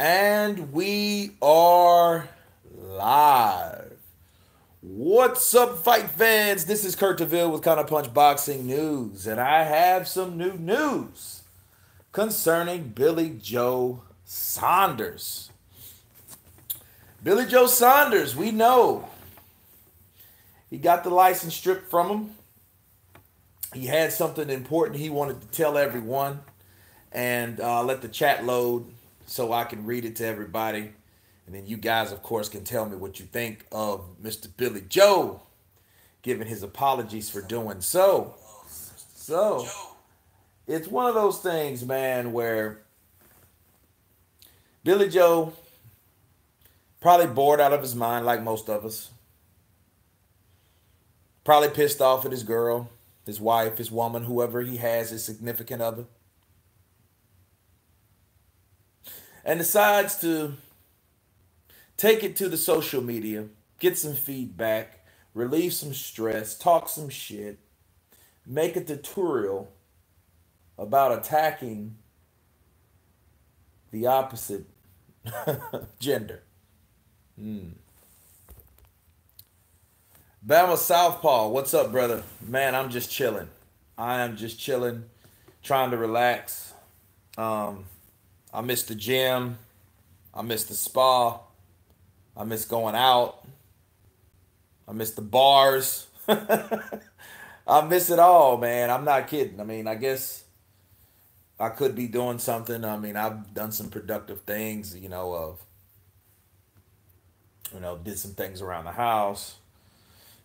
And we are live. What's up, fight fans? This is Kurt DeVille with Counter Punch Boxing News, and I have some new news concerning Billy Joe Saunders. Billy Joe Saunders, we know he got the license stripped from him. He had something important he wanted to tell everyone, and let the chat load so I can read it to everybody. And then you guys, of course, can tell me what you think of Mr. Billy Joe, giving his apologies for doing so. So, it's one of those things, man, where Billy Joe probably bored out of his mind like most of us. Probably pissed off at his girl, his wife, his woman, whoever he has, his significant other. And decides to take it to the social media, get some feedback, relieve some stress, talk some shit, make a tutorial about attacking the opposite gender. Bama Southpaw, what's up, brother? Man, I'm just chilling. I am just chilling, trying to relax. I miss the gym. I miss the spa. I miss going out. I miss the bars. I miss it all, man. I'm not kidding. I mean, I guess I could be doing something. I mean, I've done some productive things, did some things around the house,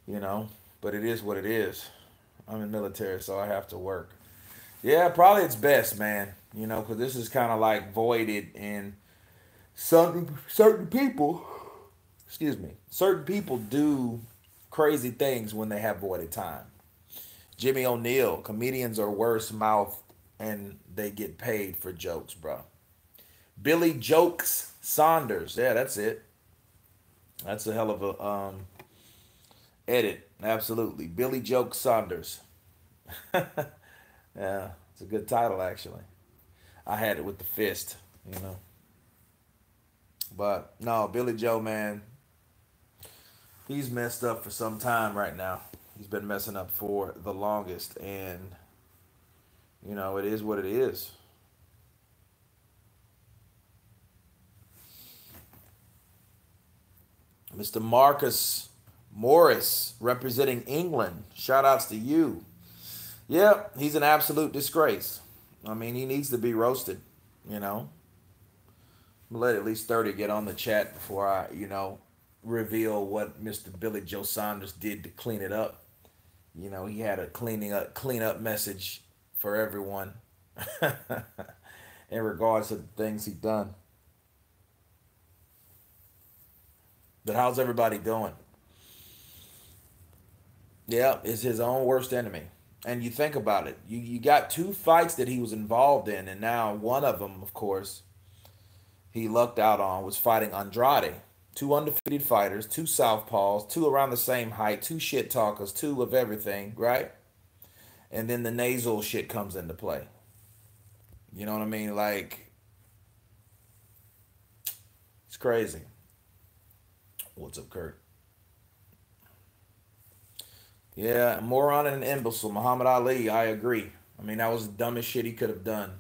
but it is what it is. I'm in the military, so I have to work. Yeah, probably it's best, man, because this is kind of like voided in certain people. Excuse me. Certain people do crazy things when they have voided time. Jimmy O'Neal, comedians are worse mouthed and they get paid for jokes, bro. Billy Jokes Saunders. Yeah, that's it. That's a hell of a edit. Absolutely. Billy Jokes Saunders. Yeah, it's a good title, actually. I had it with the fist. But no, Billy Joe, man, he's messed up for some time right now. He's been messing up for the longest, and it is what it is. Mr. Marcus Morris, representing England. Shout outs to you. Yeah, he's an absolute disgrace. I mean, he needs to be roasted, you know. I'm gonna let at least 30 get on the chat before I, reveal what Mr. Billy Joe Saunders did to clean it up. He had a clean up message for everyone in regards to the things he done. But how's everybody doing? Yeah, it's his own worst enemy. And you think about it. You got two fights that he was involved in, and now one of them, of course, he lucked out on was fighting Andrade. Two undefeated fighters, two southpaws, two around the same height, two shit talkers, two of everything, right? And then the nasal shit comes into play. You know what I mean? Like, it's crazy. What's up, Kurt? Yeah, moron and an imbecile. Muhammad Ali, I agree. I mean, that was the dumbest shit he could have done.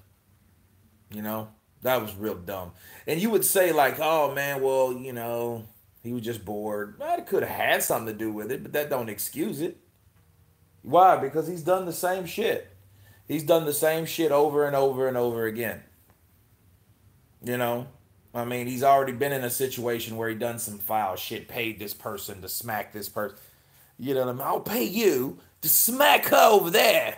You know? That was real dumb. And you would say, like, oh, man, well, he was just bored. Well, it could have had something to do with it, but that don't excuse it. Why? Because he's done the same shit. He's done the same shit over and over and over again. You know? I mean, he's already been in a situation where he done some foul shit, paid this person to smack this person. You know what I mean? I'll pay you to smack her over there.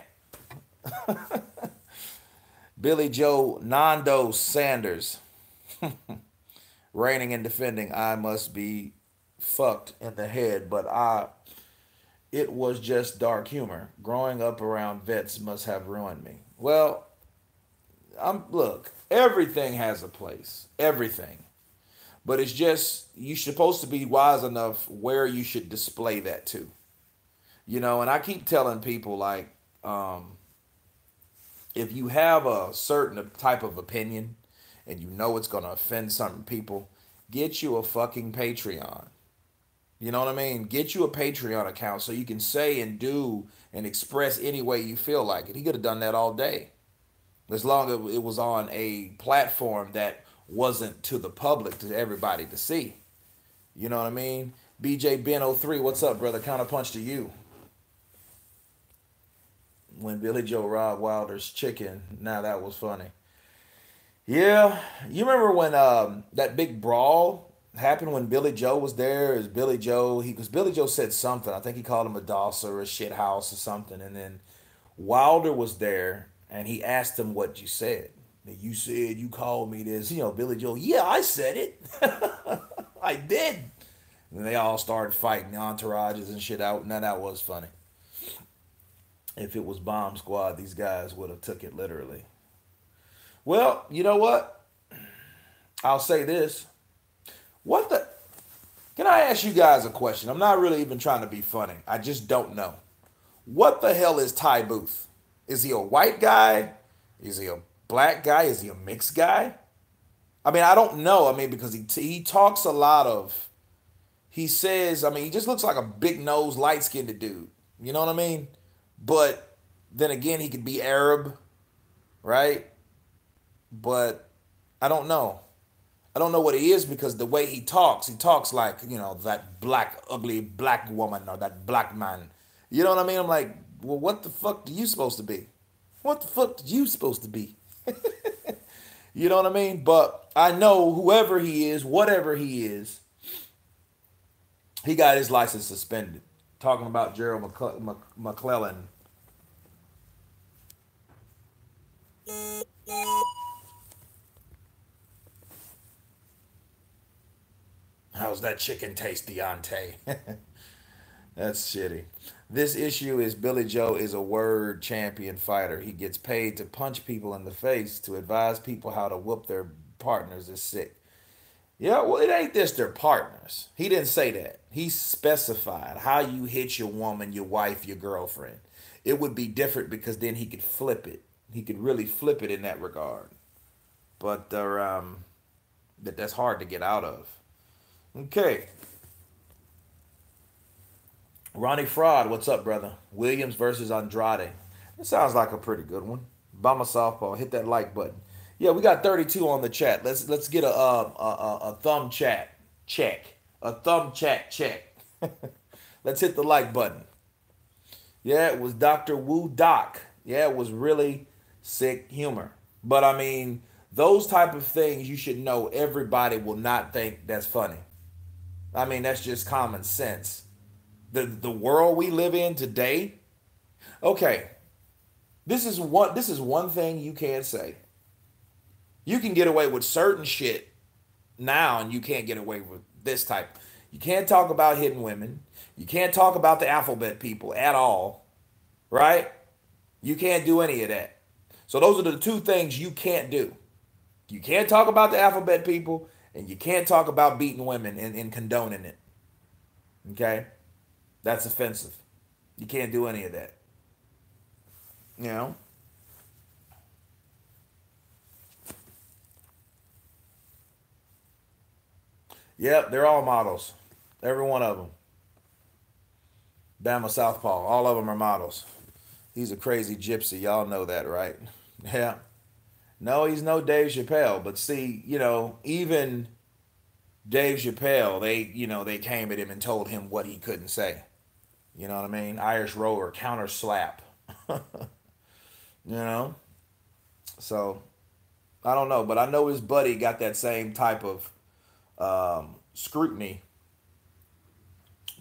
Billy Joe Nando Sanders. Reigning and defending, I must be fucked in the head, but it was just dark humor. Growing up around vets must have ruined me. Well, look, everything has a place. Everything. But it's just, you're supposed to be wise enough where you should display that to. And I keep telling people, like, if you have a certain type of opinion, and you know it's gonna offend some people, get you a fucking Patreon. You know what I mean? Get you a Patreon account so you can say and do and express any way you feel like it. He could have done that all day, as long as it was on a platform that wasn't to the public, to everybody to see. You know what I mean? BJ Ben 03, what's up, brother? Counterpunch to you. When Billy Joe robbed Wilder's chicken, now that was funny. Yeah, you remember when that big brawl happened when Billy Joe was there? Is Billy Joe? He because Billy Joe said something. I think he called him a doss or a shit house or something, and then Wilder was there and he asked him what you said. You said you called me this. You know, Billy Joe. Yeah, I said it. I did. And they all started fighting, the entourages and shit out. Now that was funny. If it was Bomb Squad, these guys would have took it literally. Well, you know what? I'll say this. What the? Can I ask you guys a question? I'm not really even trying to be funny. I just don't know. What the hell is Ty Booth? Is he a white guy? Is he a black guy? Is he a mixed guy? I mean, I don't know. I mean, because he talks a lot of. He says, I mean, he just looks like a big nose, light skinned dude. You know what I mean? But then again, he could be Arab, right? But I don't know. I don't know what he is because the way he talks like, you know, that black, ugly black woman or that black man. You know what I mean? I'm like, well, what the fuck are you supposed to be? What the fuck are you supposed to be? You know what I mean? But I know whoever he is, whatever he is, he got his license suspended. Talking about Gerald McClellan. How's that chicken taste, Deontay? That's shitty. This issue is Billy Joe is a word champion fighter. He gets paid to punch people in the face to advise people how to whoop their partners is sick. Yeah, well, it ain't this their partners. He didn't say that. He specified how you hit your woman, your wife, your girlfriend. It would be different because then he could flip it. He could really flip it in that regard. But that's hard to get out of. Okay. Ronnie Fraud, what's up, brother? Williams versus Andrade. That sounds like a pretty good one. Bama softball. Hit that like button. Yeah, we got 32 on the chat. Let's get a thumb chat check. A thumb chat check. Let's hit the like button. Yeah, it was Dr. Wu Doc. Yeah, it was really sick humor. But I mean, those type of things you should know everybody will not think that's funny. I mean, that's just common sense. The world we live in today. Okay. This is one thing you can't say. You can get away with certain shit now, and you can't get away with this type. You can't talk about hidden women. You can't talk about the alphabet people at all, right? You can't do any of that. So those are the two things you can't do. You can't talk about the alphabet people, and you can't talk about beating women and condoning it. Okay? That's offensive. You can't do any of that. You know? Yep, they're all models. Every one of them. Bama Southpaw. All of them are models. He's a crazy gypsy. Y'all know that, right? Yeah. No, he's no Dave Chappelle. But see, even Dave Chappelle, they came at him and told him what he couldn't say. You know what I mean? Irish roller, counter slap. You know? So, I don't know. But I know his buddy got that same type of scrutiny.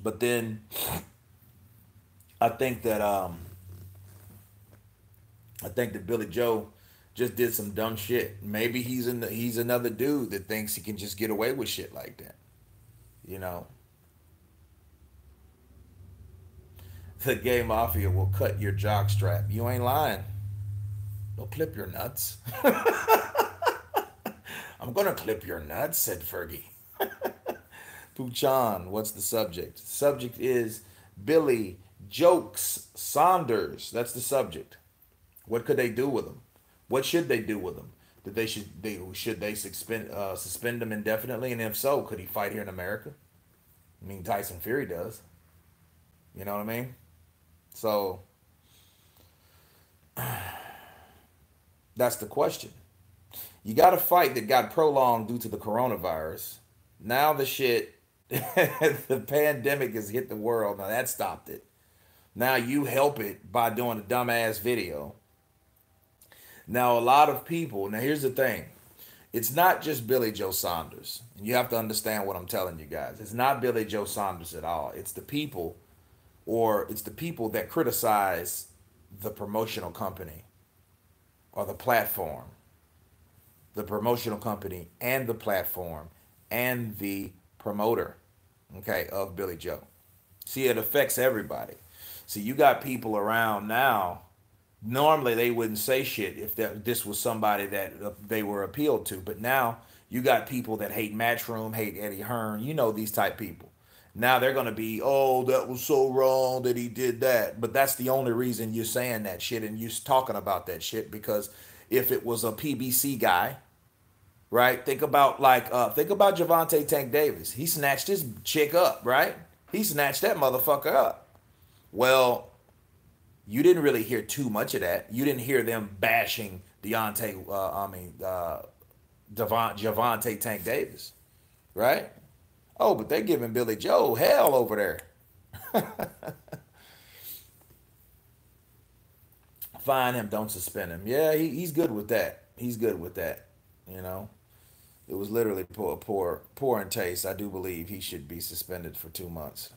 But then I think that Billy Joe just did some dumb shit. Maybe he's another dude that thinks he can just get away with shit like that. You know. The gay mafia will cut your jock strap. You ain't lying. They'll clip your nuts. I'm gonna clip your nuts, said Fergie. Puchan, what's the subject? The subject is Billy jokes Saunders. That's the subject. What could they do with him? What should they do with him? that they suspend him indefinitely, and if so, could he fight here in America? I mean, Tyson Fury does. You know what I mean? So that's the question. You got a fight that got prolonged due to the coronavirus. Now the shit, the pandemic has hit the world. Now that stopped it. Now you help it by doing a dumbass video. Now a lot of people. Now here's the thing. It's not just Billy Joe Saunders. You have to understand what I'm telling you guys. It's not Billy Joe Saunders at all. It's the people, or it's the people that criticize the promotional company or the platform, the promotional company and the platform and the promoter, okay, of Billy Joe. See, it affects everybody. See, you got people around now. Normally, they wouldn't say shit if this was somebody that they were appealed to. But now you got people that hate Matchroom, hate Eddie Hearn. You know these type people. Now they're gonna be, oh, that was so wrong that he did that. But that's the only reason you're saying that shit and you're talking about that shit, because if it was a PBC guy, right? Think about Javante Tank Davis. He snatched his chick up, right? He snatched that motherfucker up. Well, you didn't really hear too much of that. You didn't hear them bashing Javante Tank Davis, right? Oh, but they're giving Billy Joe hell over there. Fine him, don't suspend him. Yeah, he's good with that. He's good with that. You know, it was literally poor in taste. I do believe he should be suspended for 2 months.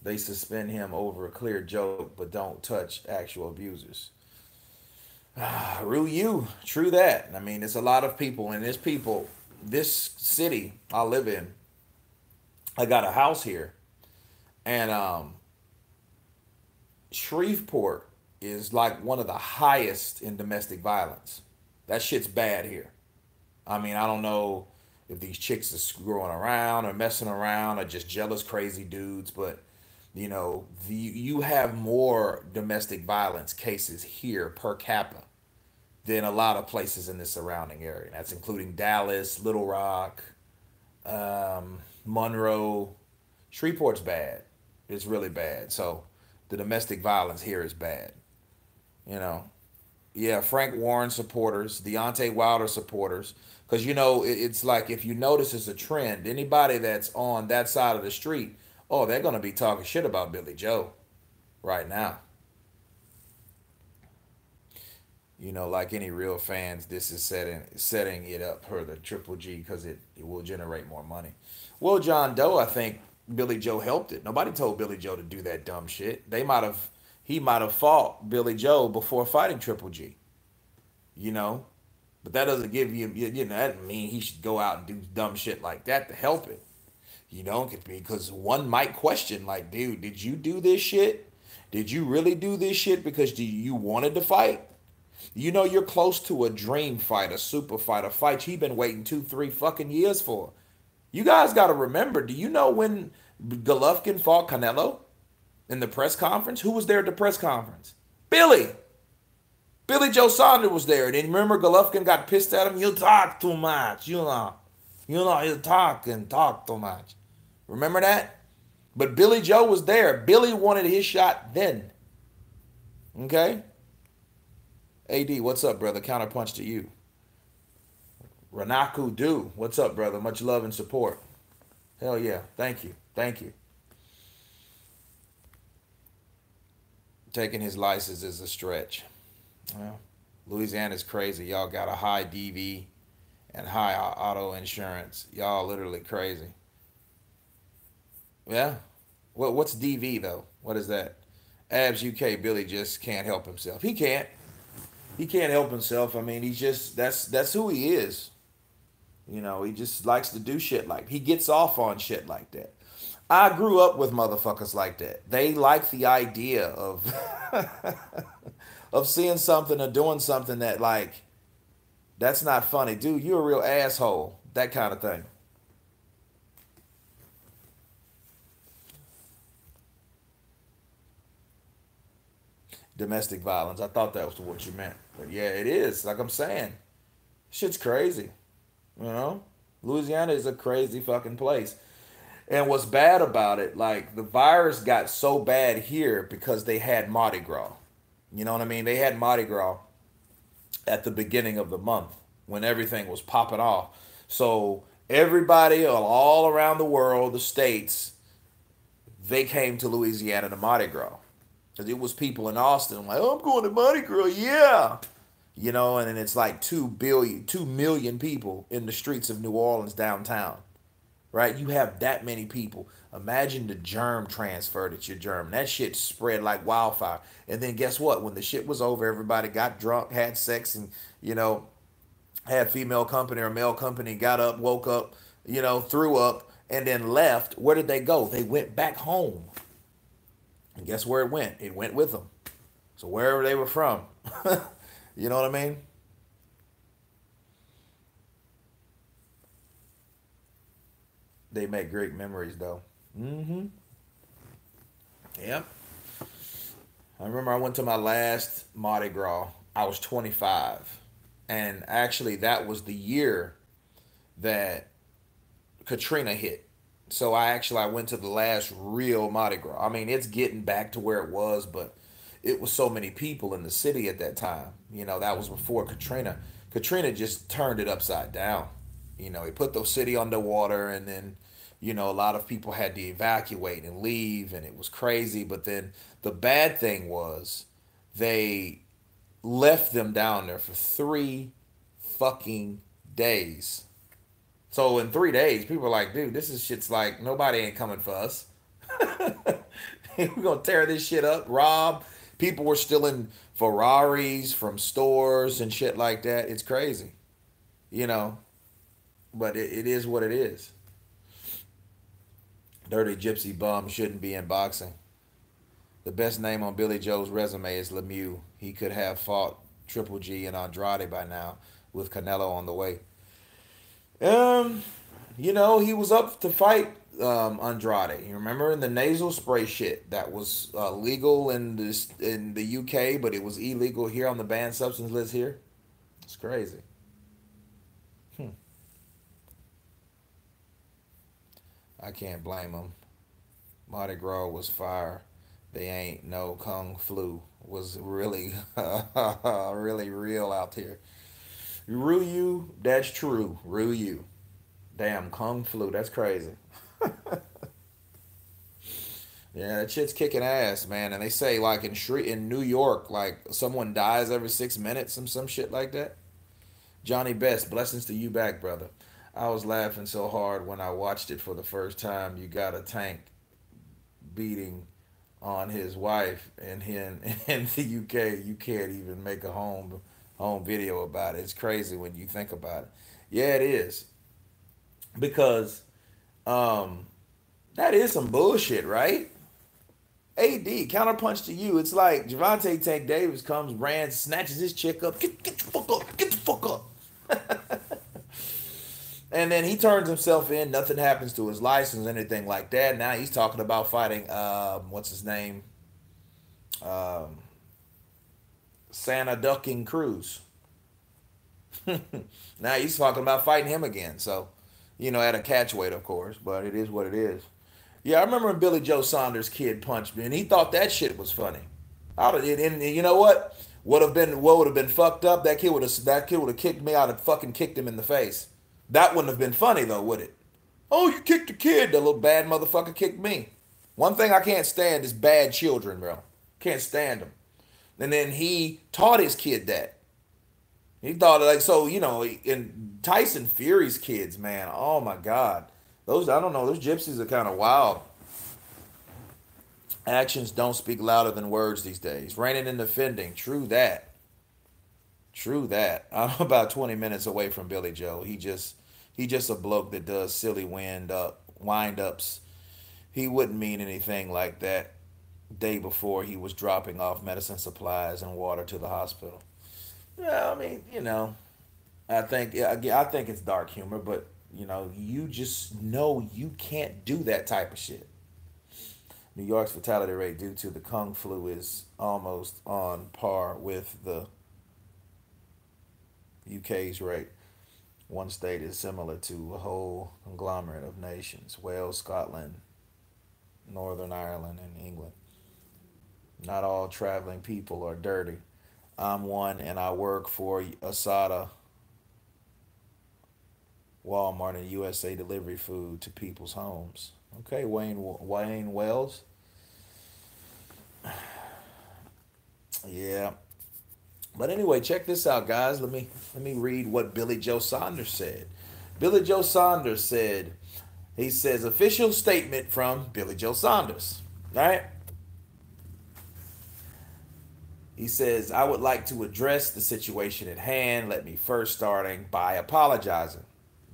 They suspend him over a clear joke, but don't touch actual abusers. Rue, true that. I mean, it's a lot of people, and this city I live in, I got a house here, and Shreveport is like one of the highest in domestic violence. That shit's bad here. I mean, I don't know if these chicks are screwing around or messing around or just jealous, crazy dudes, but you have more domestic violence cases here per capita than a lot of places in the surrounding area. That's including Dallas, Little Rock, Monroe. Shreveport's bad. It's really bad. So the domestic violence here is bad. You know, yeah, Frank Warren supporters, Deontay Wilder supporters, because it's like, if you notice, it's a trend. Anybody that's on that side of the street, oh, they're gonna be talking shit about Billy Joe right now. Like any real fans, this is setting it up for the Triple G, because it will generate more money. Well, John Doe, I think Billy Joe helped it. Nobody told Billy Joe to do that dumb shit. He might have fought Billy Joe before fighting Triple G. You know, but that doesn't give that doesn't mean he should go out and do dumb shit like that to help it. Because one might question, like, dude, did you do this shit? Did you really do this shit because you wanted to fight? You're close to a dream fight, a super fight, a fight you've been waiting 2, 3 fucking years for. You guys got to remember, do you know when Golovkin fought Canelo in the press conference? Who was there at the press conference? Billy Joe Saunders was there. And then remember, Golovkin got pissed at him. You talk too much, you talk too much. Remember that? But Billy Joe was there. Billy wanted his shot then. Okay? AD, what's up, brother? Counterpunch to you. Ranaku Do, what's up, brother? Much love and support. Hell yeah. Thank you. Thank you. Taking his license is a stretch. Well, Louisiana's crazy. Y'all got a high DV and high auto insurance. Y'all literally crazy. Yeah. What's DV though? What is that? Abs UK. Billy just can't help himself. He can't. He can't help himself. I mean, he's just that's who he is. He just likes to do shit he gets off on shit like that. I grew up with motherfuckers like that. They like the idea of of seeing something or doing something that, like, that's not funny. Dude, you're a real asshole. That kind of thing. Domestic violence. I thought that was what you meant. But yeah, it is. Like I'm saying. Shit's crazy. You know, Louisiana is a crazy fucking place. And what's bad about it, like the virus got so bad here because they had Mardi Gras. You know what I mean? They had Mardi Gras at the beginning of the month when everything was popping off. So everybody all around the world, the states, they came to Louisiana to Mardi Gras. Because it was people in Austin like, oh, I'm going to Mardi Gras, yeah. You know, and then it's like 2 million people in the streets of New Orleans downtown, right? You have that many people. Imagine the germ transfer that your germ. That shit spread like wildfire. And then guess what? When the shit was over, everybody got drunk, had sex, and, you know, had female company or male company, got up, woke up, you know, threw up, and then left. Where did they go? They went back home. And guess where it went? It went with them. So wherever they were from. You know what I mean? They make great memories though. Mm-hmm. Yep. I remember I went to my last Mardi Gras. I was 25. And actually that was the year that Katrina hit. So I went to the last real Mardi Gras. I mean, it's getting back to where it was, but it was so many people in the city at that time. You know, that was before Katrina. Katrina just turned it upside down. You know, it put the city underwater, and then, you know, a lot of people had to evacuate and leave, and it was crazy. But then the bad thing was they left them down there for 3 fucking days. So in 3 days, people are like, dude, this is shit's like nobody ain't coming for us. We're gonna tear this shit up, rob. People were stealing Ferraris from stores and shit like that. It's crazy, you know. But it is what it is. Dirty Gypsy Bum shouldn't be in boxing. The best name on Billy Joe's resume is Lemieux. He could have fought Triple G and Andrade by now with Canelo on the way. Um, you know, he was up to fight Andrade. You remember in the nasal spray shit that was legal in the UK, but it was illegal here on the banned substance list here. It's crazy. Hmm. I can't blame him. Mardi Gras was fire. They ain't no kung flu. Was really really real out here. Ryu, that's true. Ryu. Damn, kung flu. That's crazy. Yeah, that shit's kicking ass, man. And they say like in New York, like someone dies every 6 minutes, some shit like that. Johnny Best, blessings to you back, brother. I was laughing so hard when I watched it for the first time. You got a tank beating on his wife, and in the UK, you can't even make a home video about it. It's crazy when you think about it. Yeah, it is because um, that is some bullshit, right? AD counterpunch to you. It's like Javante Tank Davis comes, ran, snatches his chick up. Get the fuck up. Get the fuck up. And then he turns himself in. Nothing happens to his license, anything like that. Now he's talking about fighting. What's his name? Um, Santa Ducking Cruz. Now he's talking about fighting him again. So, you know, at a catch weight, of course, but it is what it is. Yeah, I remember when Billy Joe Saunders kid punched me, and he thought that shit was funny. And you know what? What would have been fucked up? That kid would have kicked me out and fucking kicked him in the face. That wouldn't have been funny though, would it? Oh, you kicked the kid. The little bad motherfucker kicked me. One thing I can't stand is bad children, bro. Can't stand them. And then he taught his kid that. He thought like so, you know, and Tyson Fury's kids, man. Oh my God, those I don't know. Those gypsies are kind of wild. Actions don't speak louder than words these days. Raining and defending. True that. True that. I'm about 20 minutes away from Billy Joe. He just a bloke that does silly wind ups. He wouldn't mean anything like that. Day before he was dropping off medicine supplies and water to the hospital. Yeah, I mean, you know, I think it's dark humor, but you know, you just know you can't do that type of shit. New York's fatality rate due to the Kung flu is almost on par with the UK's rate. One state is similar to a whole conglomerate of nations: Wales, Scotland, Northern Ireland, and England. Not all traveling people are dirty. I'm one, and I work for Asada, Walmart, and USA delivery food to people's homes. Okay, Wayne Wells. Yeah. But anyway, check this out, guys. Let me read what Billy Joe Saunders said. Billy Joe Saunders said, he says, official statement from Billy Joe Saunders. All right. He says, I would like to address the situation at hand. Let me first starting by apologizing.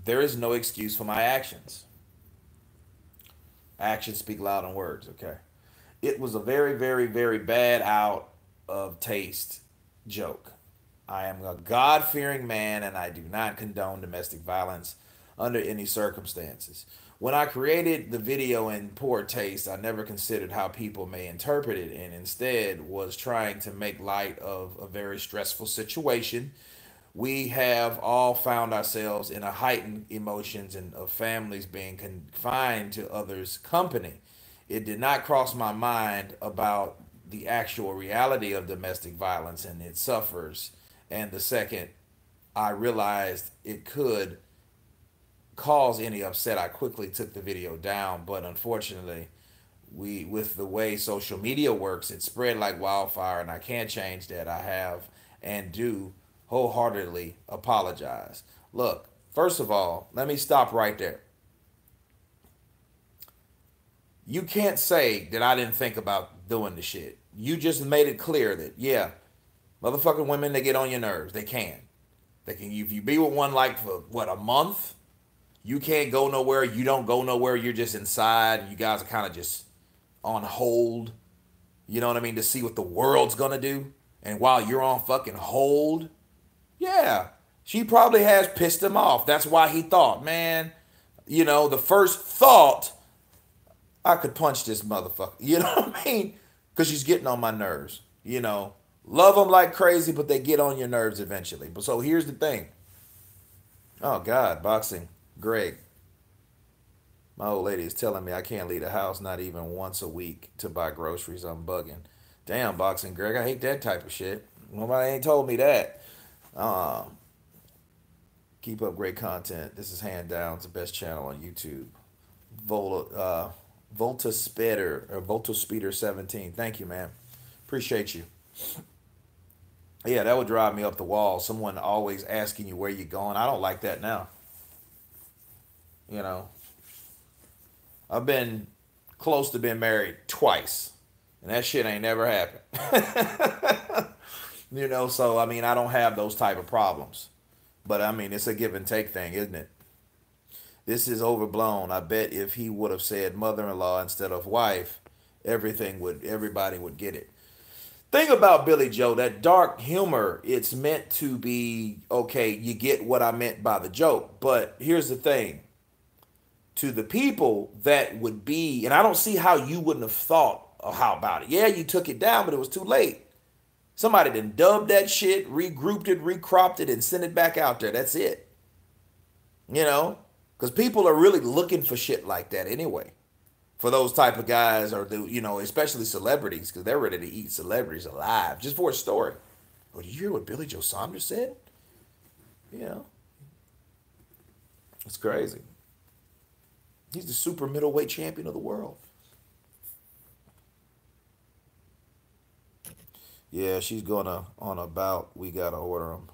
There is no excuse for my actions. Actions speak louder than words, okay? It was a very, very, very bad out of taste joke. I am a God fearing man and I do not condone domestic violence under any circumstances. When I created the video in poor taste, I never considered how people may interpret it and instead was trying to make light of a very stressful situation. We have all found ourselves in a heightened emotions and of families being confined to others' company. It did not cross my mind about the actual reality of domestic violence and its sufferers. And the second I realized it could cause any upset, I quickly took the video down. But unfortunately, with the way social media works, it spread like wildfire, and I can't change that. I have and do wholeheartedly apologize. Look, first of all, let me stop right there. You can't say that I didn't think about doing the shit. You just made it clear that, yeah, motherfucking women, they get on your nerves. They can. They can. If you be with one like for what, a month, you can't go nowhere. You don't go nowhere. You're just inside. You guys are kind of just on hold. You know what I mean? To see what the world's gonna do. And while you're on fucking hold, yeah, she probably has pissed him off. That's why he thought, man, the first thought, I could punch this motherfucker. You know what I mean? Because she's getting on my nerves. Love them like crazy, but they get on your nerves eventually. But so here's the thing. Oh, God, boxing. Greg. My old lady is telling me I can't leave the house not even once a week to buy groceries. I'm bugging. Damn, boxing Greg, I hate that type of shit. Nobody ain't told me that. Keep up great content. This is hand down the best channel on YouTube. Volta Speeder or Volta Speeder 17. Thank you, man. Appreciate you. Yeah, that would drive me up the wall. Someone always asking you where you going. I don't like that now. I've been close to being married twice, and that shit ain't never happened. So I mean, I don't have those type of problems. But I mean, it's a give and take thing, isn't it? This is overblown. I bet if he would have said mother-in-law instead of wife, everybody would get it. Thing about Billy Joe, that dark humor, it's meant to be, okay, you get what I meant by the joke. But here's the thing. To the people that would be, and I don't see how you wouldn't have thought of how about it. Yeah, you took it down, but it was too late. Somebody done dubbed that shit, regrouped it, recropped it, and sent it back out there. That's it. Because people are really looking for shit like that anyway. For those type of guys, or especially celebrities, because they're ready to eat celebrities alive just for a story. Oh, did you hear what Billy Joe Saunders said? It's crazy. He's the super middleweight champion of the world. Yeah, she's gonna on a bout. We gotta order them.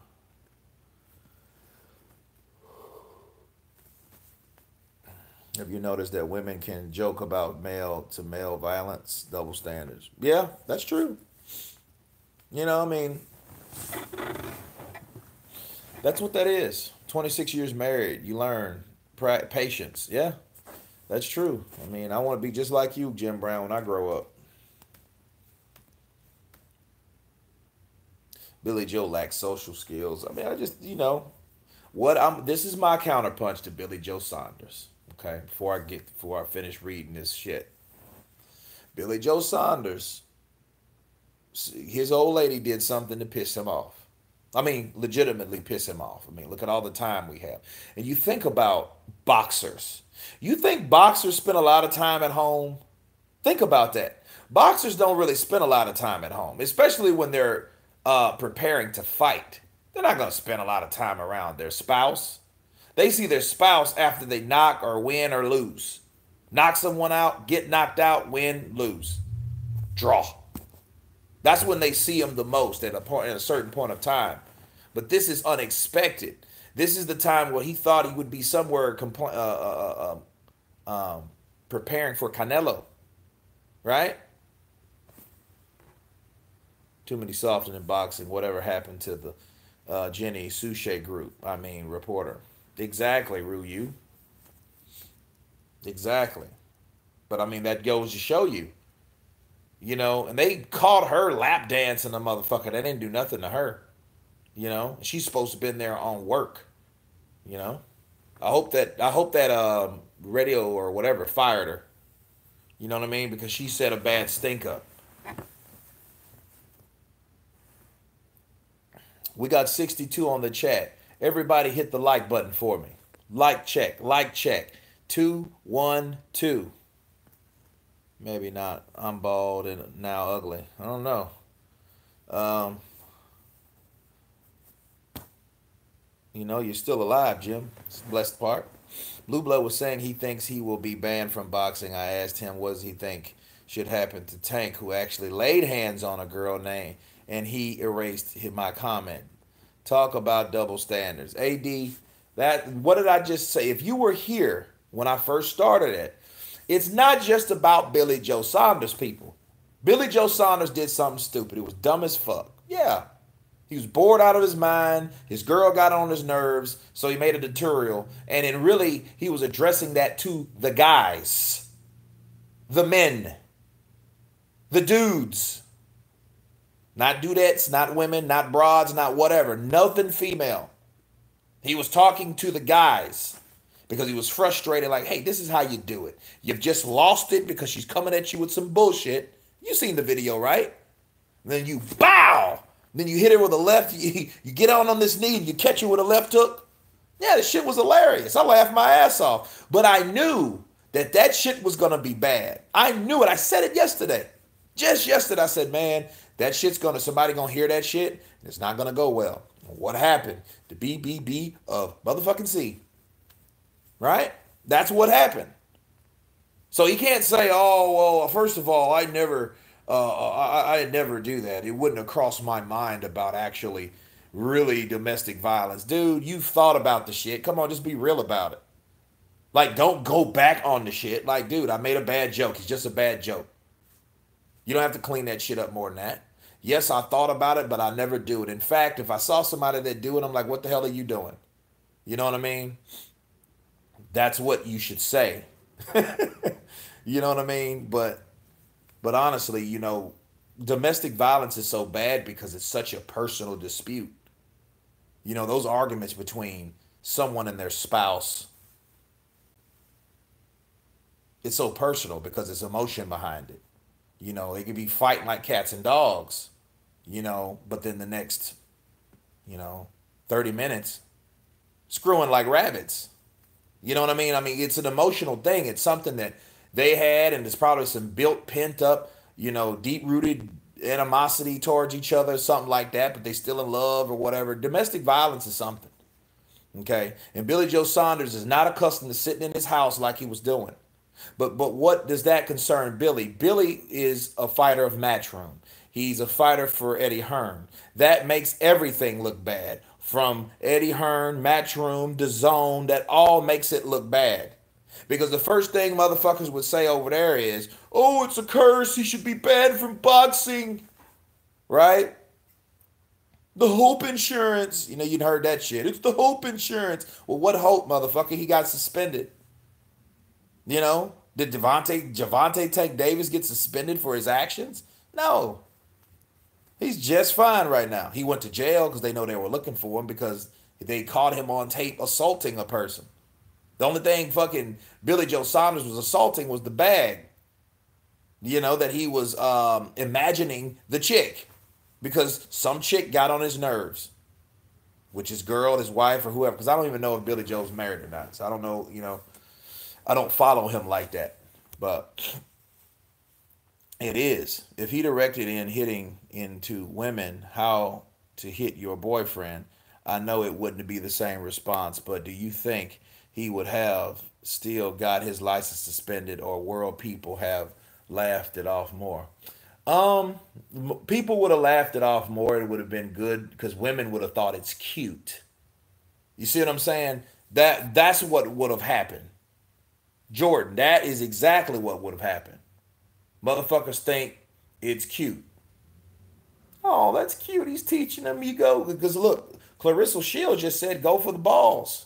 Have you noticed that women can joke about male to male violence? Double standards. Yeah, that's true. I mean, that's what that is. 26 years married. You learn patience. Yeah, that's true. I mean, I want to be just like you, Jim Brown, when I grow up. Billy Joe lacks social skills. I mean, I just, this is my counterpunch to Billy Joe Saunders. Okay, before I finish reading this shit. Billy Joe Saunders, his old lady did something to piss him off. I mean, legitimately piss him off. I mean, look at all the time we have. And you think about boxers. You think boxers spend a lot of time at home? Think about that. Boxers don't really spend a lot of time at home, especially when they're preparing to fight. They're not going to spend a lot of time around their spouse. They see their spouse after they knock or win or lose. Knock someone out, get knocked out, win, lose, draw. That's when they see them the most at a certain point of time. But this is unexpected. This is the time where he thought he would be somewhere preparing for Canelo, right? Too many softened in boxing. Whatever happened to the Jenny Suchet group? I mean, reporter. Exactly, Ryu. Exactly. But I mean, that goes to show you, and they caught her lap dancing the motherfucker. They didn't do nothing to her. She's supposed to have been there on work. You know, I hope that radio or whatever fired her. You know what I mean? Because she set a bad stink up. We got 62 on the chat. Everybody hit the like button for me. Like check. Like check. 212. Maybe not. I'm bald and now ugly. I don't know. Um, you're still alive, Jim. It's the blessed part. Blue Blood was saying he thinks he will be banned from boxing. I asked him what does he think should happen to Tank, who actually laid hands on a girl name, and he erased my comment. Talk about double standards. AD, what did I just say? If you were here when I first started it, it's not just about Billy Joe Saunders, people. Billy Joe Saunders did something stupid. It was dumb as fuck. Yeah. He was bored out of his mind. His girl got on his nerves, so he made a tutorial. And then really, he was addressing that to the guys, the men, the dudes. Not dudettes, not women, not broads, not whatever. Nothing female. He was talking to the guys because he was frustrated, like, hey, this is how you do it. You've just lost it because she's coming at you with some bullshit. You seen the video, right? And then you bow. Then you hit her with a left. You get on this knee and you catch her with a left hook. Yeah, this shit was hilarious. I laughed my ass off. But I knew that shit was going to be bad. I knew it. I said it yesterday. Just yesterday, I said, man, that shit's somebody going to hear that shit. And it's not going to go well. What happened? The BBB of motherfucking C. Right? That's what happened. So he can't say, oh, well, first of all, I never do that. It wouldn't have crossed my mind about actually really domestic violence. Dude, you've thought about the shit. Come on, just be real about it. Like, don't go back on the shit. Like, dude, I made a bad joke. It's just a bad joke. You don't have to clean that shit up more than that. Yes, I thought about it, but I never do it. In fact, if I saw somebody that do it, I'm like, what the hell are you doing? You know what I mean? That's what you should say. You know what I mean? But honestly, domestic violence is so bad because it's such a personal dispute. Those arguments between someone and their spouse, it's so personal because there's emotion behind it. They could be fighting like cats and dogs, but then the next, 30 minutes, screwing like rabbits. You know what I mean? I mean, it's an emotional thing. It's something that they had, and there's probably some built, pent up, deep-rooted animosity towards each other, something like that, but they still in love or whatever. Domestic violence is something, okay? And Billy Joe Saunders is not accustomed to sitting in his house like he was doing. But what does that concern Billy? Billy is a fighter of Matchroom. He's a fighter for Eddie Hearn. That makes everything look bad. From Eddie Hearn, Matchroom, DAZN, that all makes it look bad. Because the first thing motherfuckers would say over there is, oh, it's a curse. He should be banned from boxing. Right? The Hope Insurance. You'd heard that shit. It's the Hope Insurance. Well, what hope, motherfucker? He got suspended. Did Javante Tank Davis get suspended for his actions? No. He's just fine right now. He went to jail because they know they were looking for him because they caught him on tape assaulting a person. The only thing fucking Billy Joe Saunders was assaulting was the bag. That he was imagining the chick because some chick got on his nerves. which his girl, his wife, or whoever, because I don't even know if Billy Joe's married or not. So I don't know, I don't follow him like that. But it is. If he directed in hitting into women how to hit your boyfriend, I know it wouldn't be the same response. But do you think he would have still got his license suspended, or world people have laughed it off more? People would have laughed it off more. It would have been good because women would have thought it's cute. You see what I'm saying? That's what would have happened. Jordan, that is exactly what would have happened. Motherfuckers think it's cute. Oh, that's cute. He's teaching them. You go because look, Clarissa Shields just said go for the balls,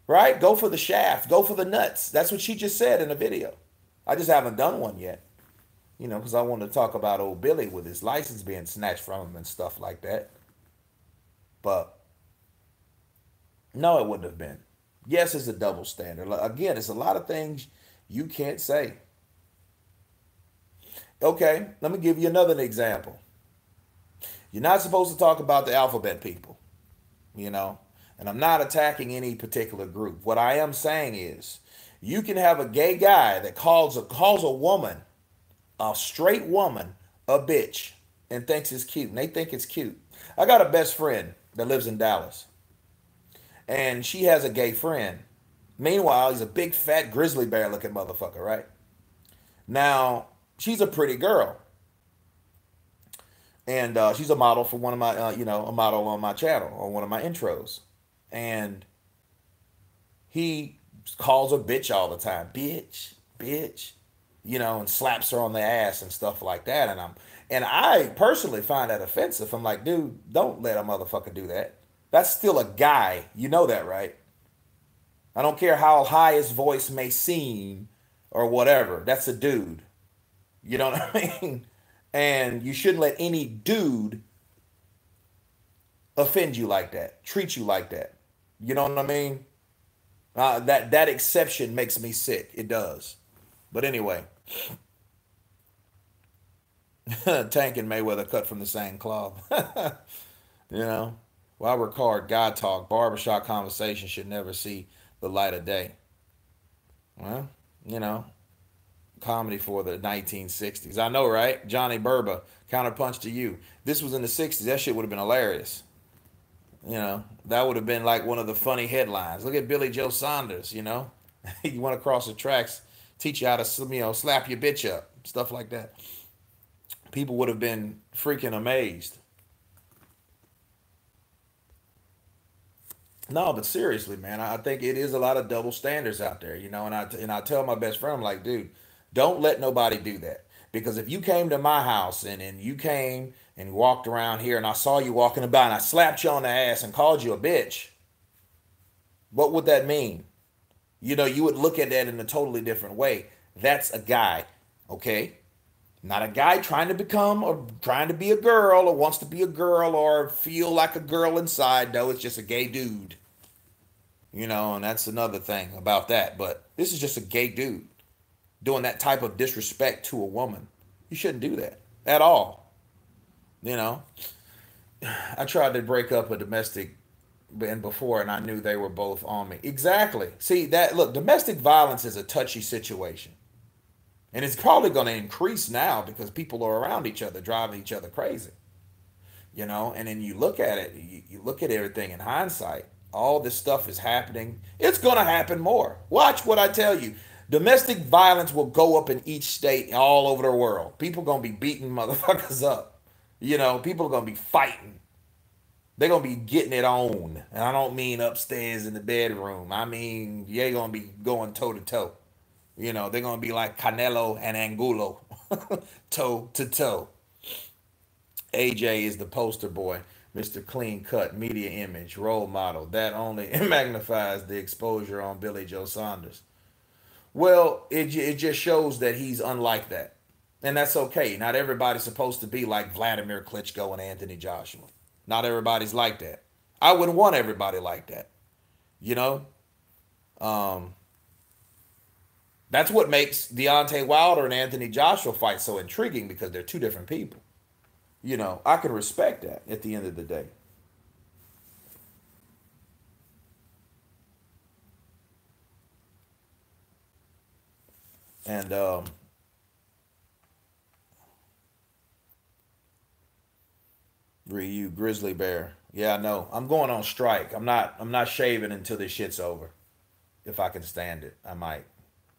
right? Go for the shaft. Go for the nuts. That's what she just said in the video. I just haven't done one yet, because I want to talk about old Billy with his license being snatched from him and stuff like that. But no, it wouldn't have been. Yes, it's a double standard. Again, it's a lot of things you can't say. Okay, let me give you another example. You're not supposed to talk about the alphabet people, and I'm not attacking any particular group. What I am saying is you can have a gay guy that calls a woman, a straight woman, a bitch and thinks it's cute. And they think it's cute. I got a best friend that lives in Dallas, and she has a gay friend. Meanwhile, he's a big, fat, grizzly bear looking motherfucker, right? Now, she's a pretty girl. And she's a model for one of my, a model on my channel, on one of my intros. And he calls her bitch all the time. Bitch, bitch, and slaps her on the ass and stuff like that. And I personally find that offensive. I'm like, dude, don't let a motherfucker do that. That's still a guy. You know that, right? I don't care how high his voice may seem or whatever. That's a dude. You know what I mean? And you shouldn't let any dude offend you like that, treat you like that. You know what I mean? That exception makes me sick. It does. But anyway, Tank and Mayweather cut from the same cloth. Well, I record God talk. Barbershop conversation should never see the light of day. Well, comedy for the 1960s. I know, right? Johnny Burba, counterpunch to you. This was in the 60s. That shit would have been hilarious. That would have been like one of the funny headlines. Look at Billy Joe Saunders, You went across the tracks, teach you how to, slap your bitch up. Stuff like that. People would have been freaking amazed. No, but seriously, man, I think it is a lot of double standards out there, and I tell my best friend, I'm like, dude, don't let nobody do that. Because if you came to my house and you came and walked around here and I saw you walking about and I slapped you on the ass and called you a bitch, what would that mean? You would look at that in a totally different way. That's a guy, okay? Not a guy trying to become or trying to be a girl or wants to be a girl or feel like a girl inside. No, it's just a gay dude. And that's another thing about that. But this is just a gay dude doing that type of disrespect to a woman. You shouldn't do that at all. I tried to break up a domestic and before, and I knew they were both on me. Exactly. See, look, domestic violence is a touchy situation. And it's probably going to increase now because people are around each other, driving each other crazy. And then you look at it, you look at everything in hindsight. All this stuff is happening. It's going to happen more. Watch what I tell you. Domestic violence will go up in each state all over the world. People going to be beating motherfuckers up. People are going to be fighting. They're going to be getting it on. And I don't mean upstairs in the bedroom. I mean, they're going to be going toe to toe. They're going to be like Canelo and Angulo, toe to toe. AJ is the poster boy, Mr. Clean Cut, media image, role model. That only magnifies the exposure on Billy Joe Saunders. Well, it just shows that he's unlike that. And that's okay. Not everybody's supposed to be like Vladimir Klitschko and Anthony Joshua. Not everybody's like that. I wouldn't want everybody like that. That's what makes Deontay Wilder and Anthony Joshua fight so intriguing because they're two different people. I can respect that at the end of the day. And Ryu Grizzly Bear. Yeah, I know. I'm going on strike. I'm not shaving until this shit's over. If I can stand it, I might,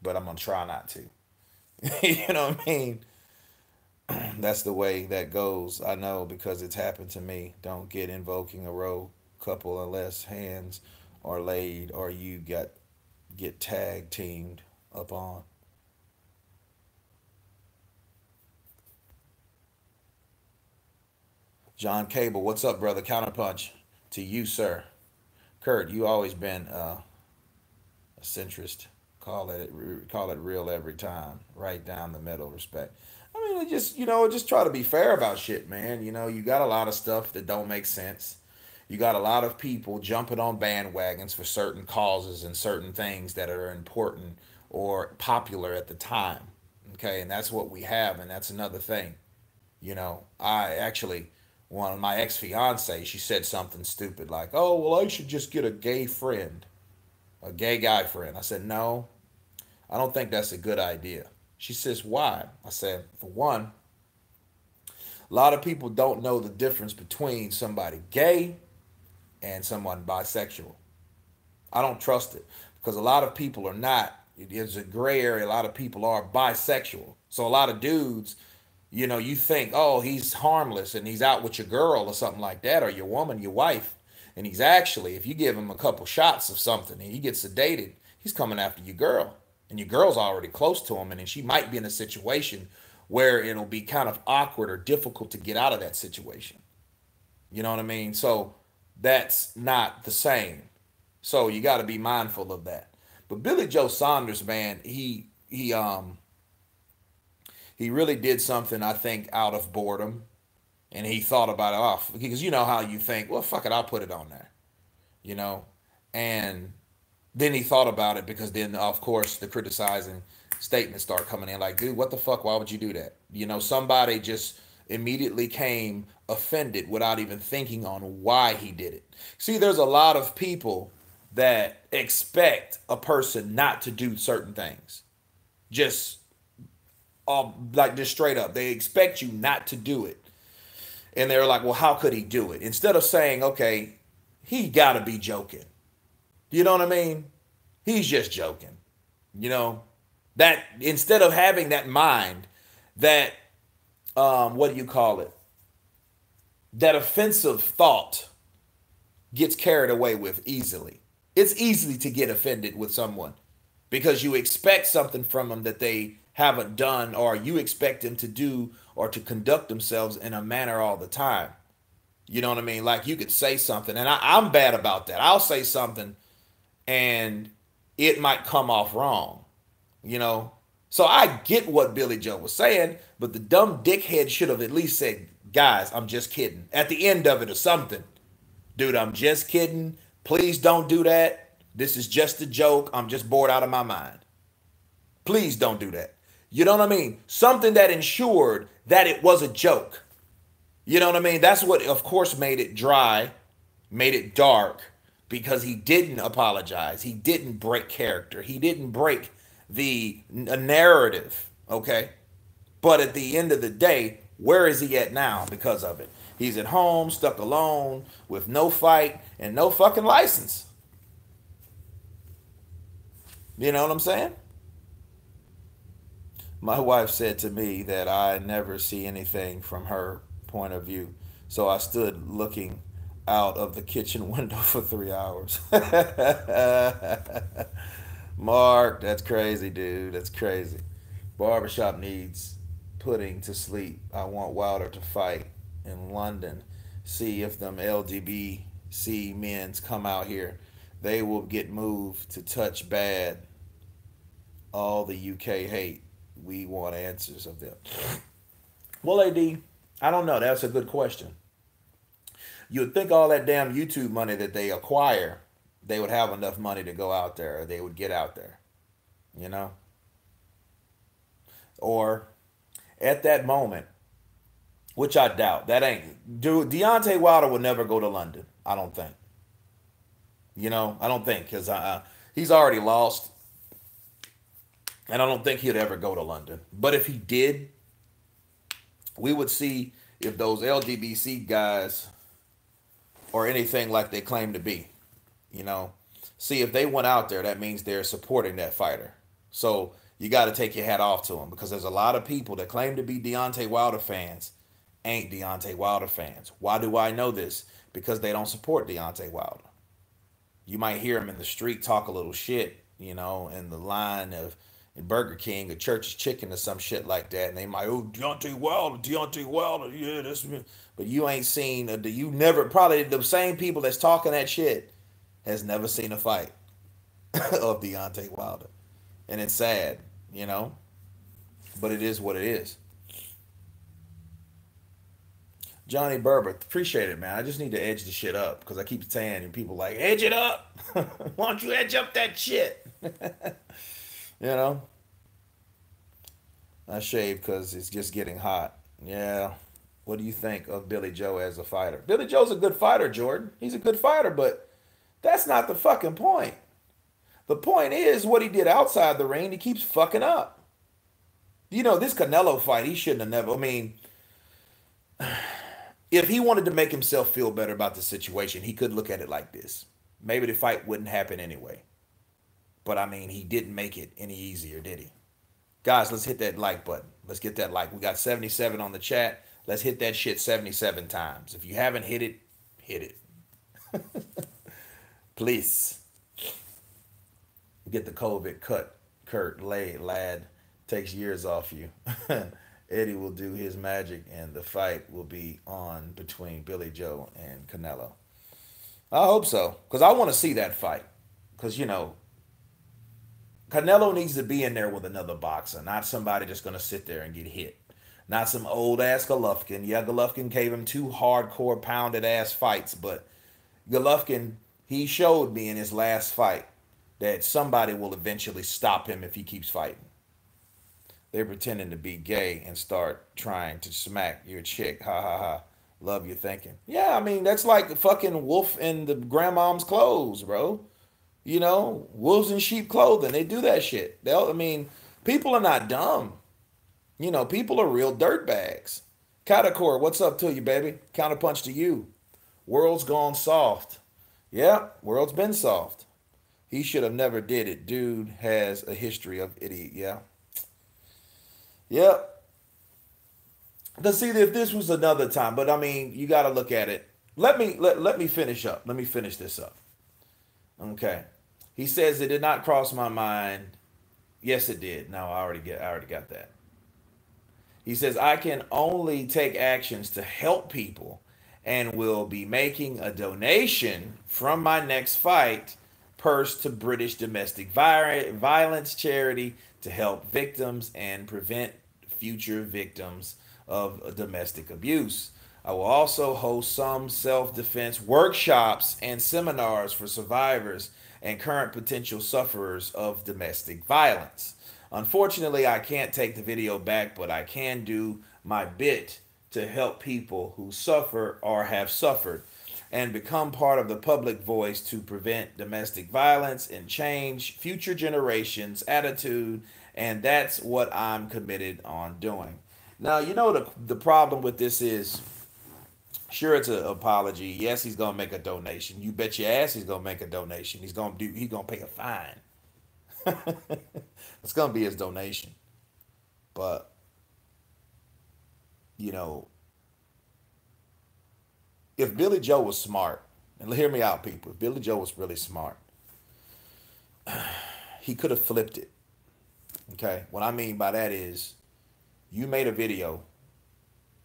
but I'm gonna try not to. You know what I mean? That's the way that goes. I know because it's happened to me. Don't get invoking a row couple unless hands are laid or you get tag teamed up on. John Cable, what's up, brother? Counterpunch to you, sir. Kurt, you always been a centrist. Call it real every time. Right down the middle, respect. I mean, just try to be fair about shit, man. You got a lot of stuff that don't make sense. You got a lot of people jumping on bandwagons for certain causes and certain things that are important or popular at the time. Okay, and that's what we have, and that's another thing. I actually, one of my ex fiance, she said something stupid like, "Oh, well, I should just get a gay friend, a gay guy friend." I said, "No, I don't think that's a good idea." She says, "Why?" I said, "For one, a lot of people don't know the difference between somebody gay and someone bisexual. I don't trust it because a lot of people are not. It is a gray area. A lot of people are bisexual. So a lot of dudes, you think, oh, he's harmless and he's out with your girl or something like that, or your woman, your wife. And he's actually, if you give him a couple shots of something and he gets sedated, he's coming after your girl. And your girl's already close to him, and then she might be in a situation where it'll be kind of awkward or difficult to get out of that situation. You know what I mean? So that's not the same. So you got to be mindful of that. But Billy Joe Saunders, man, he really did something I think out of boredom, and he thought about it off because you know how you think, well, fuck it, I'll put it on there, you know, and then he thought about it because then of course the criticizing statements start coming in like, dude, what the fuck? Why would you do that? Somebody just immediately came offended without even thinking on why he did it. See, there's a lot of people that expect a person not to do certain things. Just like just straight up. They expect you not to do it. And they're like, well, how could he do it? Instead of saying, okay, he gotta be joking. You know what I mean? He's just joking. You know? That instead of having that mind, that what do you call it? That offensive thought gets carried away with easily. It's easy to get offended with someone because you expect something from them that they haven't done, or you expect them to do or to conduct themselves in a manner all the time. You know what I mean? Like you could say something, and I'm bad about that. I'll say something and it might come off wrong, you know? So I get what Billy Joe was saying, but the dumb dickhead should have at least said, guys, I'm just kidding, at the end of it or something. Dude, I'm just kidding. Please don't do that. This is just a joke. I'm just bored out of my mind. Please don't do that. You know what I mean? Something that ensured that it was a joke. You know what I mean? That's what, of course, made it dry, made it dark, because he didn't apologize. He didn't break character. He didn't break the narrative, okay? But at the end of the day, where is he at now because of it? He's at home, stuck alone, with no fight and no fucking license. You know what I'm saying? My wife said to me that I never see anything from her point of view. So I stood looking out of the kitchen window for 3 hours. Mark, that's crazy, dude. That's crazy. Barbershop needs putting to sleep. I want Wilder to fight in London. See if them LGBTC men's come out here. They will get moved to touch bad. All the UK hate. We want answers of them. Well, AD, I don't know. That's a good question. You would think all that damn YouTube money that they acquire, they would have enough money to go out there, or they would get out there, you know? Or at that moment, which I doubt, that ain't, dude, Deontay Wilder will never go to London, I don't think. I don't think, because he's already lost. And I don't think he'd ever go to London. But if he did, we would see if those LGBT guys are anything like they claim to be. You know, see if they went out there, that means they're supporting that fighter. So you got to take your hat off to them because there's a lot of people that claim to be Deontay Wilder fans ain't Deontay Wilder fans. Why do I know this? Because they don't support Deontay Wilder. You might hear him in the street talk a little shit, you know, in the line of in Burger King or Church's Chicken or some shit like that, and they might, oh, Deontay Wilder, yeah, that's me. But you ain't seen, you never, probably the same people that's talking that shit has never seen a fight of Deontay Wilder. And it's sad, you know, but it is what it is. Johnny Berber, appreciate it, man. I just need to edge the shit up because I keep saying, and people like, edge it up. Why don't you edge up that shit? You know, I shave because it's just getting hot. Yeah. What do you think of Billy Joe as a fighter? Billy Joe's a good fighter, Jordan. He's a good fighter, but that's not the fucking point. The point is what he did outside the ring. He keeps fucking up. You know, this Canelo fight, he shouldn't have never. I mean, if he wanted to make himself feel better about the situation, he could look at it like this. Maybe the fight wouldn't happen anyway. But I mean, he didn't make it any easier, did he? Guys, let's hit that like button. Let's get that like. We got 77 on the chat. Let's hit that shit 77 times. If you haven't hit it, hit it. Please. Get the COVID cut. Kurt, lad. Takes years off you. Eddie will do his magic and the fight will be on between Billy Joe and Canelo. I hope so. Because I want to see that fight. Because, you know, Canelo needs to be in there with another boxer, not somebody just going to sit there and get hit. Not some old ass Golovkin. Yeah, Golovkin gave him 2 hardcore pounded ass fights, but Golovkin, he showed me in his last fight that somebody will eventually stop him if he keeps fighting. They're pretending to be gay and start trying to smack your chick. Ha ha ha. Love your thinking. Yeah, I mean, that's like the fucking wolf in the grandmom's clothes, bro. You know, wolves in sheep clothing. They do that shit. I mean, people are not dumb. You know, people are real dirtbags. Katakor, what's up to you, baby? Counterpunch to you. World's gone soft. Yeah, world's been soft. He should have never did it. Dude has a history of idiot. Yeah. Yep. To see if this was another time, but I mean, you got to look at it. Let me finish up. Let me finish this up. Okay. He says it did not cross my mind. Yes, it did. No, I already got that. He says I can only take actions to help people and will be making a donation from my next fight purse to British domestic violence charity to help victims and prevent future victims of domestic abuse. I will also host some self-defense workshops and seminars for survivors and current potential sufferers of domestic violence. Unfortunately, I can't take the video back, but I can do my bit to help people who suffer or have suffered and become part of the public voice to prevent domestic violence and change future generations' attitude, and that's what I'm committed on doing. Now, you know the problem with this is, sure, it's an apology. Yes, he's gonna make a donation. You bet your ass he's gonna make a donation. He's gonna pay a fine. It's gonna be his donation. But you know, if Billy Joe was smart, and hear me out, people, if Billy Joe was really smart, he could have flipped it. Okay? What I mean by that is you made a video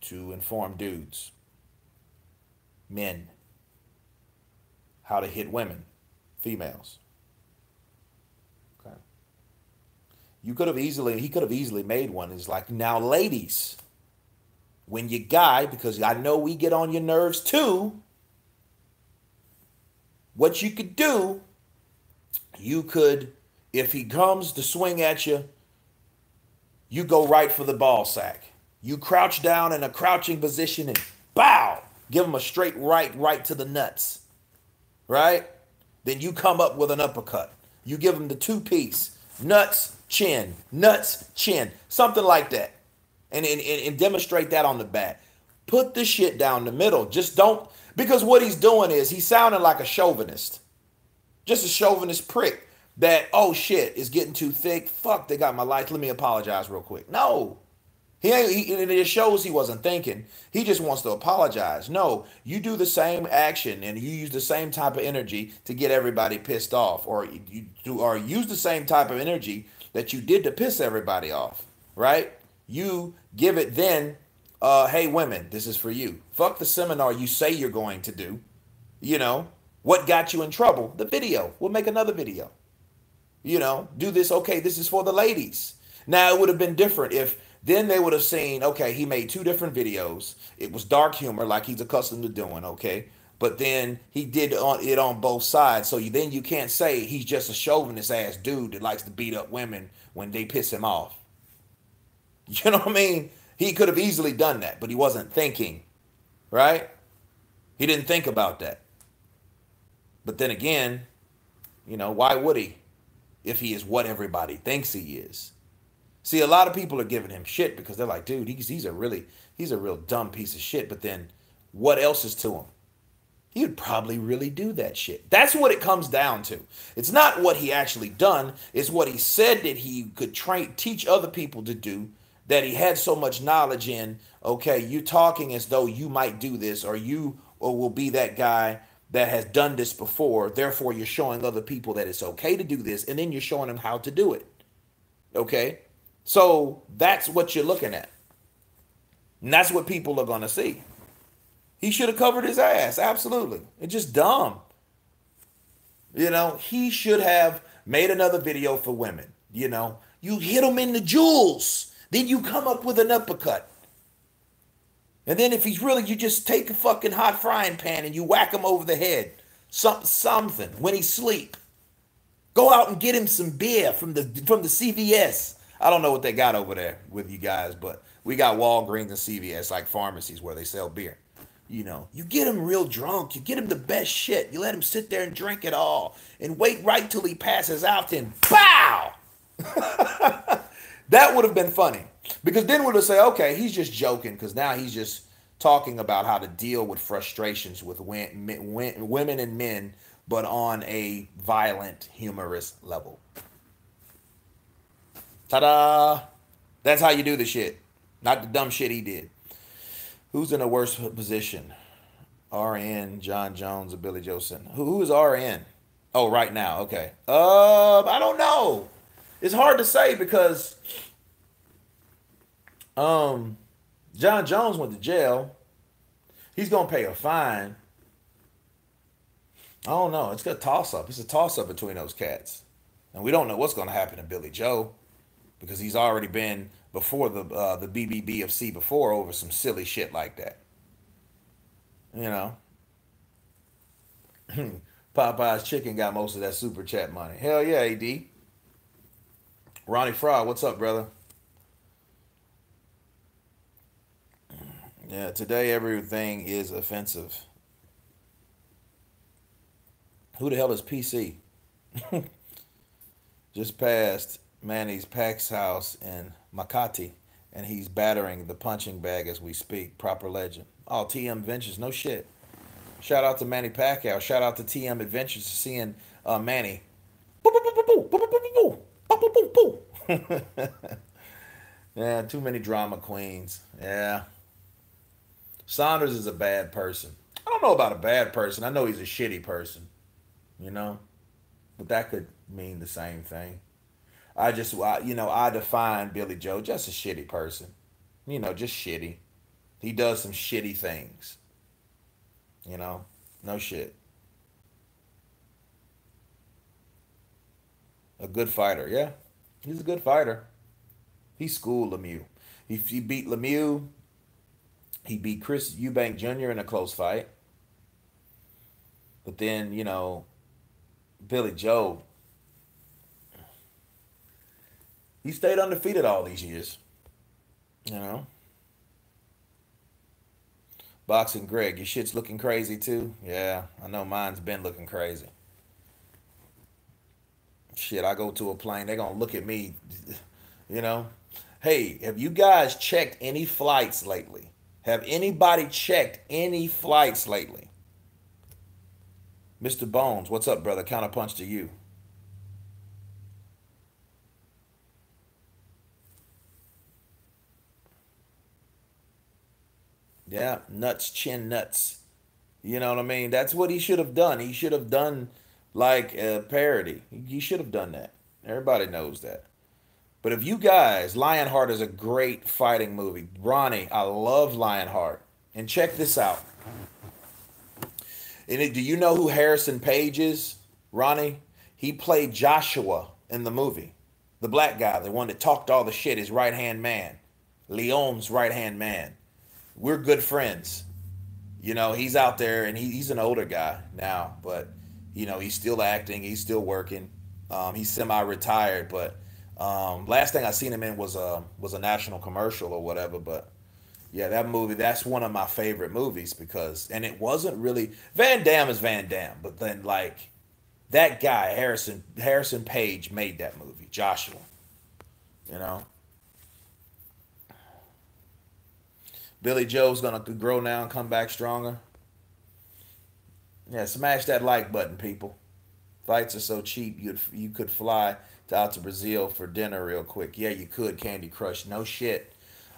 to inform dudes, men, how to hit women, females. Okay. He could have easily made one. It's like, now ladies, when you guy, because I know we get on your nerves too, what you could do, you could, if he comes to swing at you, you go right for the ball sack. You crouch down in a crouching position and bow, give him a straight right to the nuts, right? Then you come up with an uppercut. You give him the 2-piece. nuts, chin, nuts, chin, something like that, and demonstrate that on the back. Put the shit down the middle. Just don't, because what he's doing is he's sounding like a chauvinist, just a chauvinist prick. That, oh shit, is getting too thick. Fuck, they got my lights. Let me apologize real quick. No, he ain't. And it shows he wasn't thinking. He just wants to apologize. No, you do the same action and you use the same type of energy to get everybody pissed off, or you do, or use the same type of energy that you did to piss everybody off. Right? You give it then. Hey women, this is for you. Fuck the seminar you say you're going to do. You know what got you in trouble? The video. We'll make another video. Do this. Okay, this is for the ladies. Now, it would have been different if then they would have seen, okay, he made two different videos. It was dark humor like he's accustomed to doing, okay? But then he did it on both sides. So then you can't say he's just a chauvinist ass dude that likes to beat up women when they piss him off. You know what I mean? He could have easily done that, but he wasn't thinking, right? He didn't think about that. But then again, why would he if he is what everybody thinks he is? See, a lot of people are giving him shit because they're like, dude, he's a real dumb piece of shit. But then what else is to him? He would probably really do that shit. That's what it comes down to. It's not what he actually done. It's what he said that he could teach other people to do, that he had so much knowledge in. Okay, you talking as though you might do this, or will be that guy that has done this before. Therefore, you're showing other people that it's okay to do this, and then you're showing them how to do it. Okay? So that's what you're looking at. And that's what people are going to see. He should have covered his ass. Absolutely. It's just dumb. He should have made another video for women. You hit them in the jewels. Then you come up with an uppercut. And then if he's really, you just take a fucking hot frying pan and you whack him over the head. Something when he's asleep. Go out and get him some beer from the CVS. I don't know what they got over there with you guys, but we got Walgreens and CVS, like pharmacies where they sell beer. You get him real drunk. You get him the best shit. You let him sit there and drink it all and wait right till he passes out, then pow! That would have been funny. Because then we'd have say, okay, he's just joking, because now he's just talking about how to deal with frustrations with women and men, but on a violent, humorous level. Ta-da! That's how you do the shit. Not the dumb shit he did. Who's in a worse position? RN, John Jones, or Billy Joe Sutton? Who is RN? Oh, right now. Okay. I don't know. It's hard to say because John Jones went to jail. He's gonna pay a fine. I don't know. It's a toss-up. It's a toss-up between those cats. And we don't know what's gonna happen to Billy Joe, because he's already been before the BBBFC before over some silly shit like that. Popeye's Chicken got most of that super chat money. Hell yeah, AD. Ronnie Frog, what's up, brother? Yeah, today everything is offensive. Who the hell is PC? Just passed Manny's Pack's house in Makati, and he's battering the punching bag as we speak. Proper legend. Oh, TM Adventures, no shit. Shout out to Manny Pacquiao. Shout out to TM Adventures for seeing Manny. Yeah, too many drama queens. Yeah. Saunders is a bad person. I don't know about a bad person. I know he's a shitty person. But that could mean the same thing. I define Billy Joe just a shitty person. Just shitty. He does some shitty things. No shit. A good fighter, yeah. He's a good fighter. He schooled Lemieux. He beat Lemieux. He beat Chris Eubank Jr. in a close fight. But then, Billy Joe, he stayed undefeated all these years. Boxing Greg, your shit's looking crazy too? Yeah, I know mine's been looking crazy. Shit, I go to a plane, they're gonna look at me, you know. Hey, have you guys checked any flights lately? Have anybody checked any flights lately? Mr. Bones, what's up, brother? Counterpunch to you. Yeah, nuts, chin nuts. You know what I mean? That's what he should have done. He should have done like a parody. He should have done that. Everybody knows that. But if you guys, Lionheart is a great fighting movie. Ronnie, I love Lionheart. And check this out. Do you know who Harrison Page is, Ronnie? He played Joshua in the movie. The black guy, the one that talked all the shit, his right hand man. Leon's right hand man. We're good friends. You know, he's out there and he's an older guy now, but you know, he's still acting, he's still working. He's semi-retired, but last thing I seen him in was a national commercial or whatever. But yeah, that movie, that's one of my favorite movies because, and it wasn't really Van Damme is Van Damme, but then like that guy Harrison Page made that movie, Joshua. You know, Billy Joe's gonna grow now and come back stronger. Yeah, smash that like button, people. Flights are so cheap, you could fly out to Brazil for dinner real quick. Yeah, you could, Candy Crush. No shit.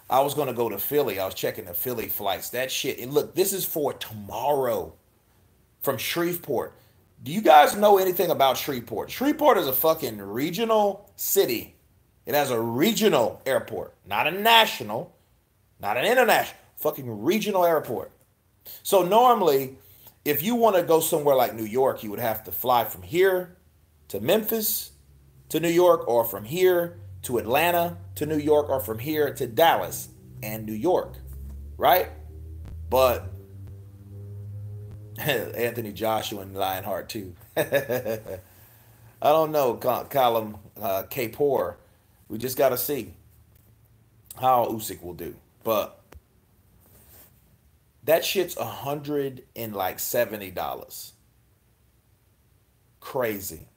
I was gonna go to Philly. I was checking the Philly flights. That shit. And look, this is for tomorrow from Shreveport. Do you guys know anything about Shreveport? Shreveport is a fucking regional city. It has a regional airport, not a national, not an international, fucking regional airport. So normally, if you want to go somewhere like New York, you would have to fly from here to Memphis to New York, or from here to Atlanta to New York, or from here to Dallas and New York, right? But Anthony Joshua and Lionheart too. I don't know, Column Kapoor. We just got to see how Usyk will do. But that shit's $170. Crazy.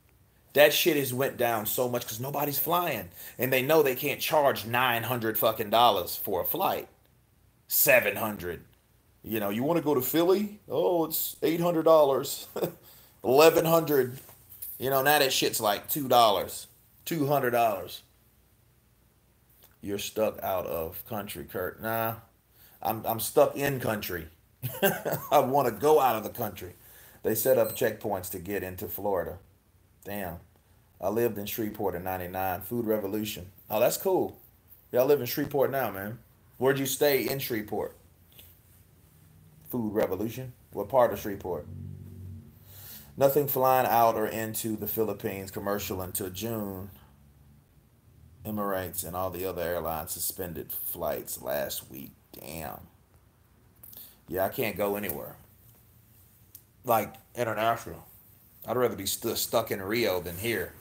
That shit has went down so much because nobody's flying, and they know they can't charge 900 fucking dollars for a flight. 700. You know, you want to go to Philly? Oh, it's $800. 1100. You know, now that shit's like $2. $200. You're stuck out of country, Kurt. Nah, I'm stuck in country. I want to go out of the country. They set up checkpoints to get into Florida. Damn. I lived in Shreveport in '99. Food Revolution. Oh, that's cool. Y'all live in Shreveport now, man. Where'd you stay in Shreveport? Food Revolution. What part of Shreveport? Nothing flying out or into the Philippines commercial until June. Emirates and all the other airlines suspended flights last week. Damn. Yeah, I can't go anywhere. Like international. I'd rather be stuck in Rio than here.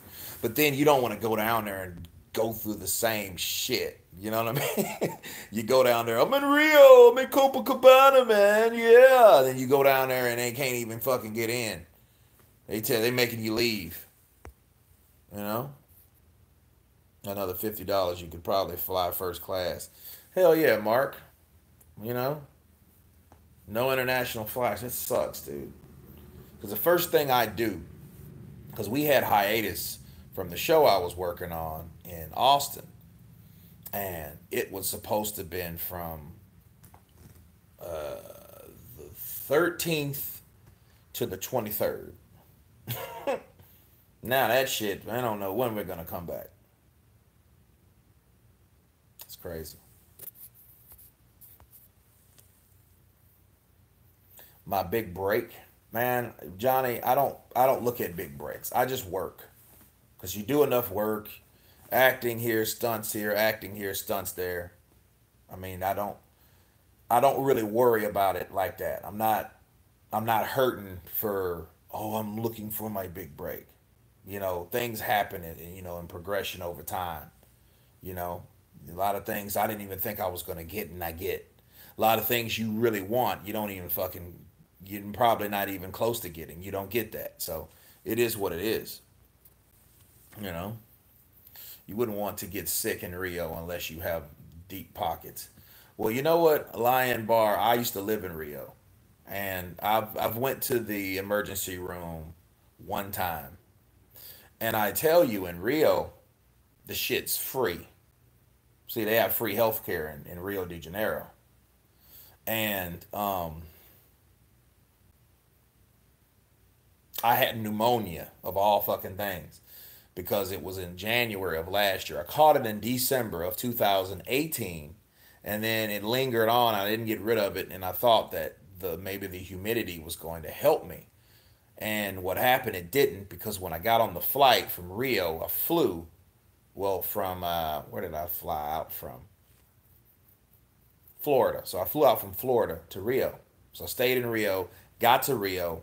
But then you don't want to go down there and go through the same shit. You know what I mean? You go down there, I'm in Rio, I'm in Copacabana, man. Yeah. Then you go down there and they can't even fucking get in. They making you leave. You know? Another $50, you could probably fly first class. Hell yeah, Mark. You know? No international flights. It sucks, dude. Because the first thing I do, because we had hiatus from the show I was working on in Austin, and it was supposed to have been from the 13th to the 23rd. Now that shit, I don't know when we're gonna come back. It's crazy. My big break, man, Johnny. I don't look at big breaks. I just work, because you do enough work, acting here, stunts here, acting here, stunts there. I mean, I don't really worry about it like that. I'm not hurting for, oh, I'm looking for my big break. You know, things happen in progression over time. You know, a lot of things I didn't even think I was going to get, and I get. A lot of things you really want, you don't even fucking, you're probably not even close to getting. You don't get that. So it is what it is. You know, you wouldn't want to get sick in Rio unless you have deep pockets. Well, you know what, Lion Bar. I used to live in Rio, and I've went to the emergency room one time, and I tell you, in Rio, the shit's free. See, they have free healthcare in Rio de Janeiro, and I had pneumonia of all fucking things because it was in January of last year. I caught it in December of 2018, and then it lingered on. I didn't get rid of it, and I thought that maybe the humidity was going to help me. And what happened, it didn't, because when I got on the flight from Rio, I flew, well, from where did I fly out from? Florida. So I flew out from Florida to Rio. So I stayed in Rio, got to Rio,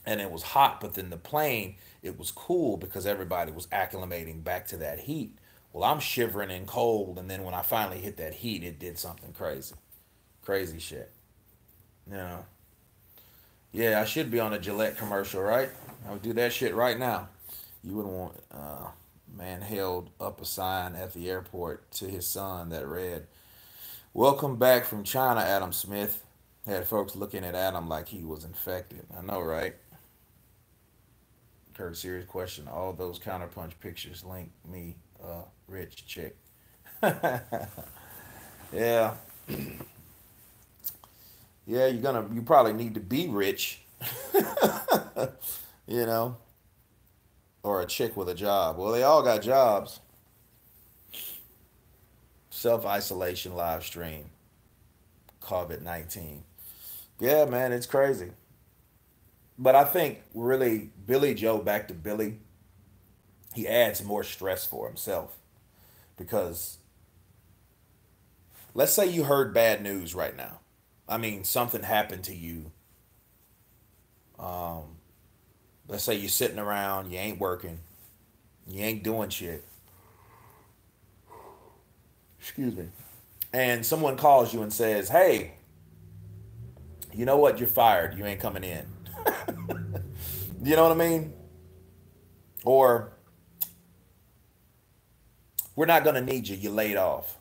and it was hot, but then the plane, it was cool because everybody was acclimating back to that heat. Well, I'm shivering and cold, and then when I finally hit that heat, it did something crazy. Crazy shit. You know. Yeah, I should be on a Gillette commercial, right? I would do that shit right now. You wouldn't want man held up a sign at the airport to his son that read, "Welcome back from China, Adam Smith." Had folks looking at Adam like he was infected. I know, right? Kurt, serious question. All those counterpunch pictures link me rich chick. Yeah. Yeah, you probably need to be rich, you know, or a chick with a job. Well, they all got jobs. Self isolation live stream, COVID-19. Yeah, man, it's crazy. But I think really Billy Joe, back to Billy, he adds more stress for himself because let's say you heard bad news right now. I mean, something happened to you. Um, let's say you're sitting around, you ain't working, you ain't doing shit. Excuse me. And someone calls you and says, "Hey, you know what? You're fired. You ain't coming in." You know what I mean? Or we're not gonna need you. You laid off.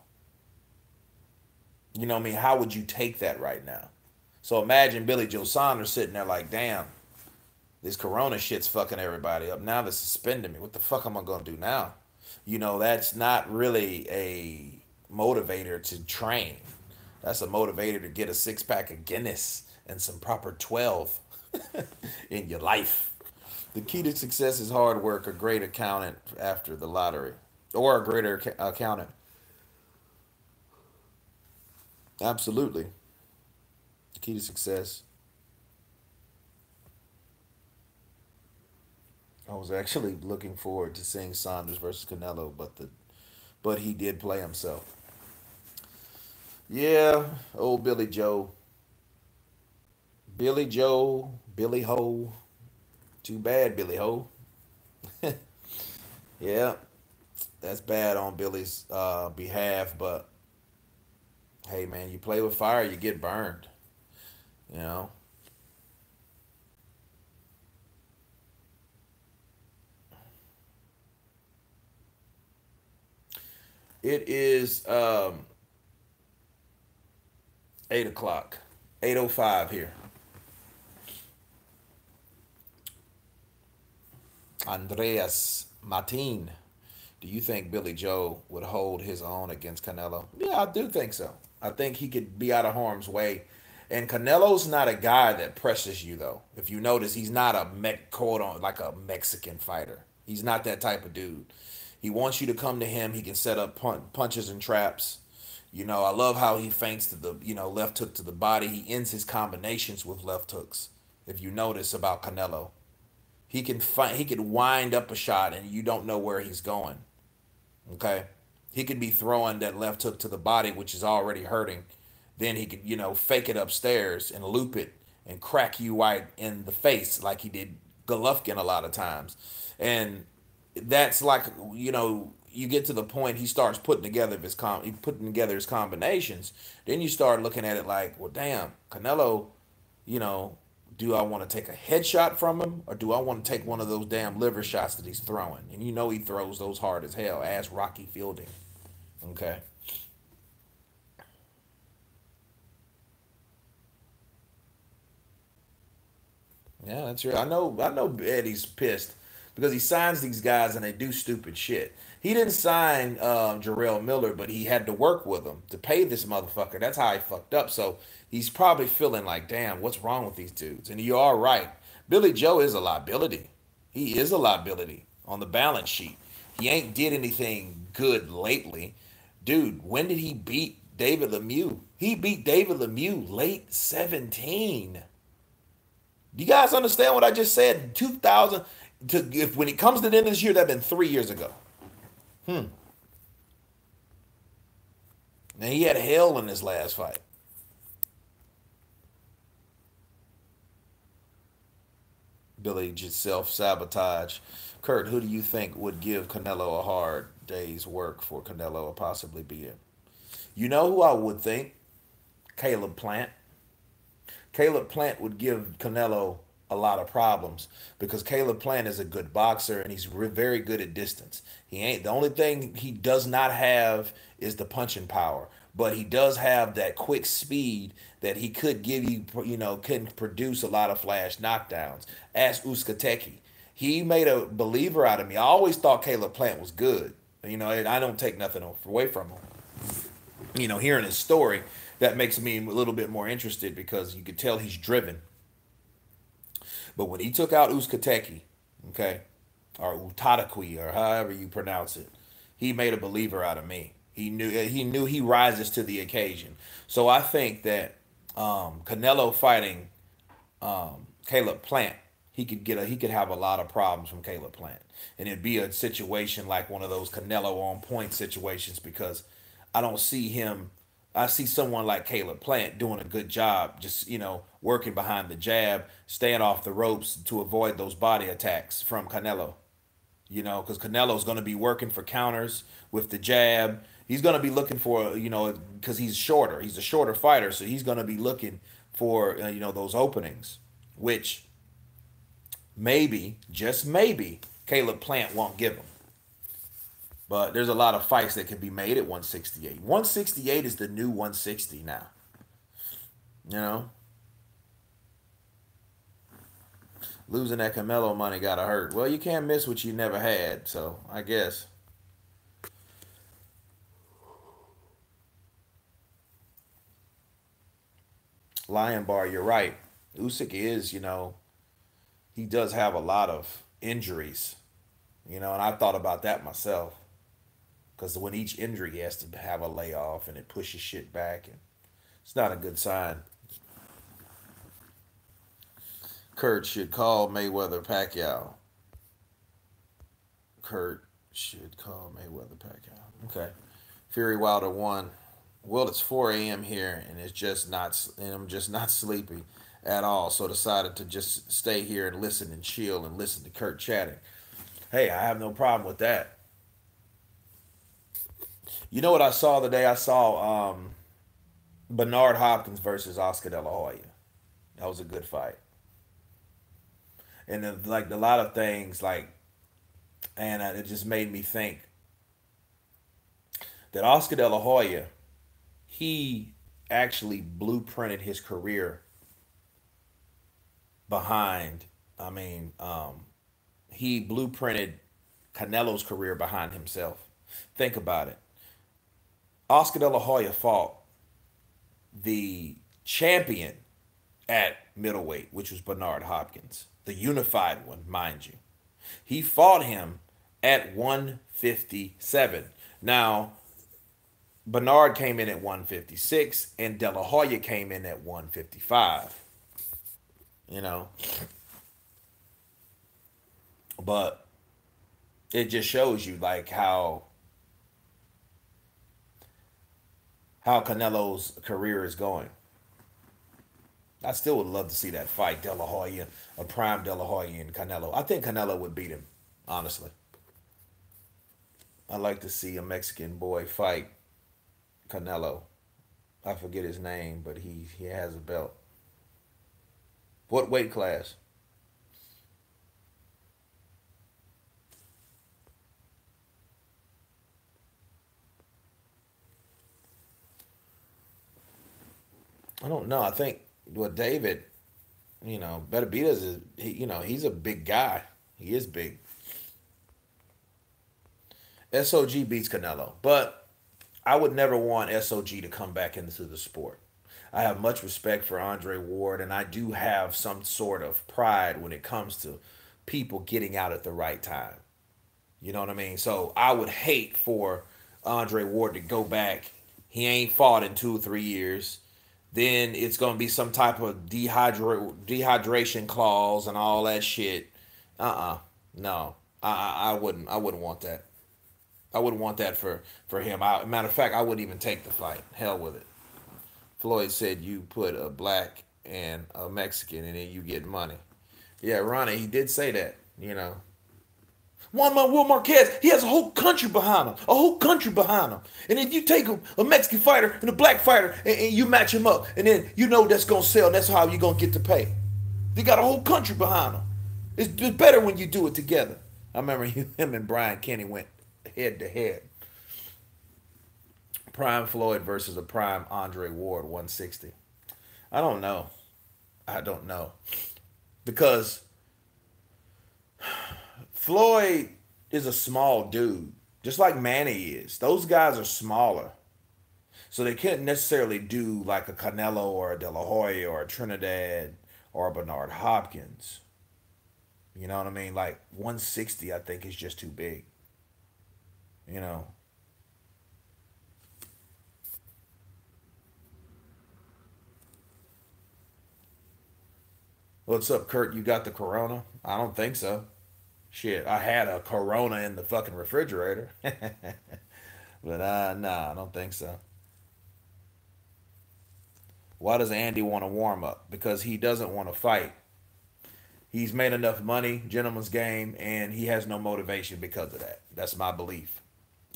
You know what I mean? How would you take that right now? So imagine Billy Joe Saunders sitting there like, "Damn, this corona shit's fucking everybody up. Now they're suspending me. What the fuck am I gonna do now?" You know, that's not really a motivator to train. That's a motivator to get a six pack of Guinness and some proper 12 in your life. The key to success is hard work, a great accountant after the lottery, or a greater accountant. Absolutely. The key to success. I was actually looking forward to seeing Saunders versus Canelo, but he did play himself. Yeah, old Billy Joe. Billy Joe, Billy Ho. Too bad, Billy Ho. Yeah, that's bad on Billy's behalf, but hey, man, you play with fire, you get burned. You know, it is 8 o'clock, 8:05 here. Andreas Martin, do you think Billy Joe would hold his own against Canelo? Yeah, I do think so. I think he could be out of harm's way. And Canelo's not a guy that presses you, though. If you notice, he's not a quote on like a Mexican fighter. He's not that type of dude. He wants you to come to him. He can set up punches and traps. You know, I love how he feints to the left hook to the body. He ends his combinations with left hooks. If you notice about Canelo, he can fight. He can wind up a shot, and you don't know where he's going. Okay, he could be throwing that left hook to the body, which is already hurting. Then he could, fake it upstairs and loop it and crack you right in the face like he did Golovkin a lot of times. And that's like, you get to the point he starts putting together his combinations. Then you start looking at it like, well, damn, Canelo, you know, Do I want to take a headshot from him, or do I want to take one of those damn liver shots that he's throwing? And you know he throws those hard as hell. Ask Rocky Fielding. Okay. Yeah, that's right. I know Eddie's pissed because he signs these guys and they do stupid shit. He didn't sign Jarrell Miller, but he had to work with him to pay this motherfucker. That's how he fucked up. So he's probably feeling like, damn, what's wrong with these dudes? And you are right. Billy Joe is a liability. He is a liability on the balance sheet. He ain't did anything good lately. Dude, when did he beat David Lemieux? He beat David Lemieux late 17. Do you guys understand what I just said? 2000 to if when it comes to the end of this year, that been 3 years ago. Hmm. Now he had hell in his last fight. Billy just self sabotage. Kurt, who do you think would give Canelo a hard day's work for Canelo or possibly beat him? You know who I would think? Caleb Plant. Caleb Plant would give Canelo a lot of problems because Caleb Plant is a good boxer and he's very good at distance. He ain't the only thing he does not have is the punching power, but he does have that quick speed that he could give you. You know, can produce a lot of flash knockdowns. Ask Uskateki. He made a believer out of me. I always thought Caleb Plant was good. You know, and I don't take nothing away from him. You know, hearing his story, that makes me a little bit more interested because you could tell he's driven. But when he took out Uzkateki, okay, or Utatakwi, or however you pronounce it, he made a believer out of me. He knew he rises to the occasion. So I think that Canelo fighting Caleb Plant, he could have a lot of problems from Caleb Plant, and it'd be a situation like one of those Canelo on point situations because I don't see him. I see someone like Caleb Plant doing a good job, just working behind the jab, staying off the ropes to avoid those body attacks from Canelo. Because Canelo's going to be working for counters with the jab. He's going to be looking for, because he's shorter. He's a shorter fighter, so he's going to be looking for, those openings, which maybe, just maybe, Caleb Plant won't give him. But there's a lot of fights that can be made at 168. 168 is the new 160 now. You know? Losing that Camelo money gotta hurt. Well, you can't miss what you never had, so I guess. Lion Bar, you're right. Usyk is, he does have a lot of injuries. And I thought about that myself. Because when each injury he has to have a layoff and it pushes shit back, and it's not a good sign. Kurt should call Mayweather Pacquiao. Kurt should call Mayweather Pacquiao. Okay. Fury Wilder won. Well, it's 4 a.m. here, and I'm just not sleepy at all. So decided to just stay here and listen and chill and listen to Kurt chatting. Hey, I have no problem with that. You know what I saw today? I saw Bernard Hopkins versus Oscar De La Hoya. That was a good fight. And then, like a lot of things, and it just made me think that Oscar De La Hoya, he actually blueprinted his career behind. I mean, he blueprinted Canelo's career behind himself. Think about it. Oscar De La Hoya fought the champion at middleweight, which was Bernard Hopkins, the unified one, mind you. He fought him at 157. Now, Bernard came in at 156, and De La Hoya came in at 155. You know, but it just shows you like how Canelo's career is going. I still would love to see that fight, De La Hoya, a prime De La Hoya and Canelo. I think Canelo would beat him, honestly. I'd like to see a Mexican boy fight Canelo. I forget his name, but he has a belt. What weight class? I don't know. I think what David, Benavidez is he's a big guy. He is big. SOG beats Canelo, but I would never want SOG to come back into the sport. I have much respect for Andre Ward, and I do have some sort of pride when it comes to people getting out at the right time. You know what I mean? So I would hate for Andre Ward to go back. He ain't fought in 2 or 3 years. Then it's gonna be some type of dehydration clause and all that shit. No, I wouldn't. I wouldn't want that. I wouldn't want that for him. Matter of fact, I wouldn't even take the fight. Hell with it. Floyd said you put a black and a Mexican and then you get money. Yeah, Ronnie, he did say that. Juan Manuel Marquez, he has a whole country behind him. A whole country behind him. And if you take a Mexican fighter and a black fighter and you match him up, and then you know that's going to sell, and that's how you're going to get to pay. They got a whole country behind them. It's better when you do it together. I remember him and Brian Kenny went head to head. Prime Floyd versus a prime Andre Ward 160. I don't know. I don't know. Because Floyd is a small dude, just like Manny is. Those guys are smaller. So they can't necessarily do like a Canelo or a De La Hoya or a Trinidad or a Bernard Hopkins. You know what I mean? Like 160, I think is just too big. You know. What's up, Kurt? You got the corona? I don't think so. Shit, I had a corona in the fucking refrigerator. But nah, I don't think so. Why does Andy want to warm up? Because he doesn't want to fight. He's made enough money, gentleman's game, and he has no motivation because of that. That's my belief.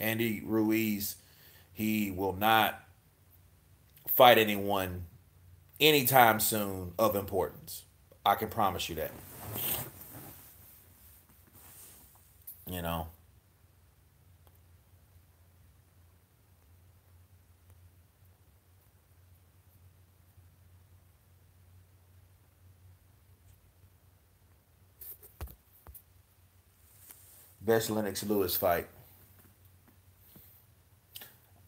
Andy Ruiz, he will not fight anyone anytime soon of importance. I can promise you that. You know, best Lennox Lewis fight.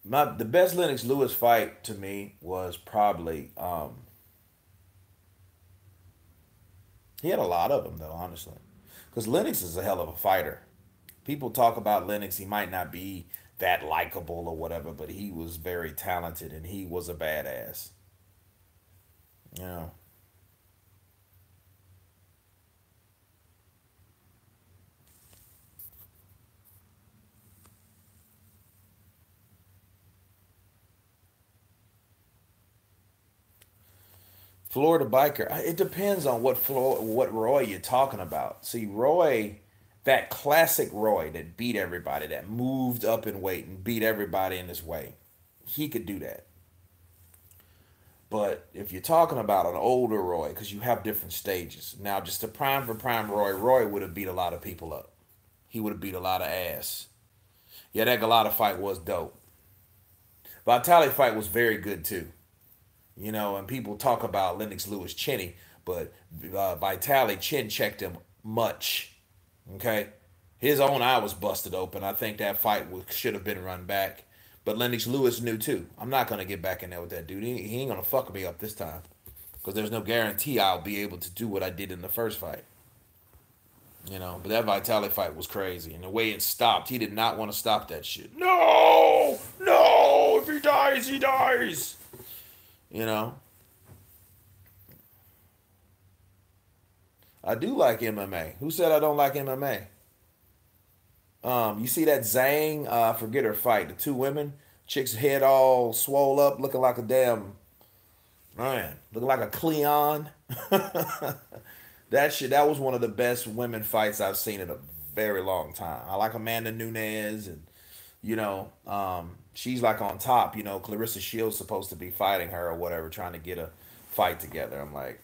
The best Lennox Lewis fight to me was probably he had a lot of them though, honestly, because Lennox is a hell of a fighter. People talk about Lennox, he might not be that likable or whatever, but he was very talented and he was a badass. You know, Florida biker. It depends on what Roy you're talking about. See, Roy, that classic Roy that beat everybody, that moved up in weight and beat everybody in his way, he could do that. But if you're talking about an older Roy, because you have different stages. Now, just a prime for prime Roy, Roy would have beat a lot of people up. He would have beat a lot of ass. Yeah, that Galata fight was dope. Vitali fight was very good too. And people talk about Lennox Lewis chinny, but Vitali chin checked him much. Okay, his own eye was busted open. I think that fight should have been run back. But Lennox Lewis knew too. I'm not gonna get back in there with that dude. He ain't gonna fuck me up this time, because there's no guarantee I'll be able to do what I did in the first fight. But that Vitali fight was crazy, and the way it stopped, he did not want to stop that shit. No, no, if he dies, he dies. You know, I do like MMA. Who said I don't like MMA? You see that Zhang, forget her fight. The two women, chick's head all swole up, looking like a damn man, looking like a Cleon. That shit, that was one of the best women fights I've seen in a very long time. I like Amanda Nunes, and she's like on top. Clarissa Shields supposed to be fighting her or whatever, trying to get a fight together. I'm like,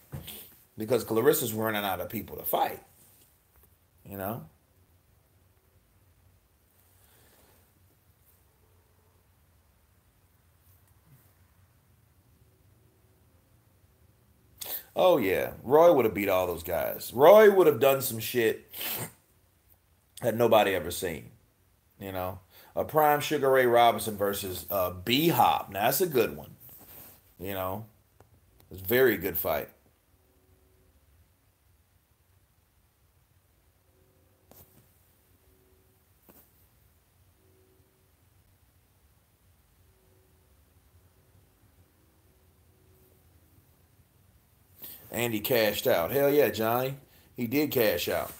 because Clarissa's running out of people to fight. You know. Oh yeah, Roy would have beat all those guys. Roy would have done some shit that nobody ever seen. You know, a prime Sugar Ray Robinson versus B Hop. Now that's a good one. You know, it's a very good fight. Andy cashed out. Hell yeah, Johnny. He did cash out.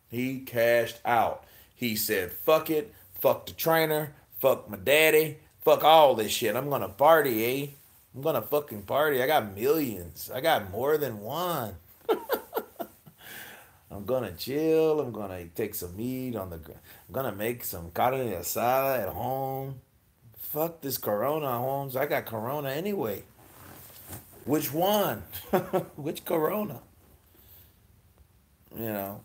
He cashed out. He said, fuck it. Fuck the trainer. Fuck my daddy. Fuck all this shit. I'm gonna party, eh? I'm gonna fucking party. I got millions. I got more than one. I'm gonna chill. I'm gonna take some meat on the. I'm gonna make some carne asada at home. Fuck this Corona, Holmes. I got Corona anyway. Which one? Which Corona? You know,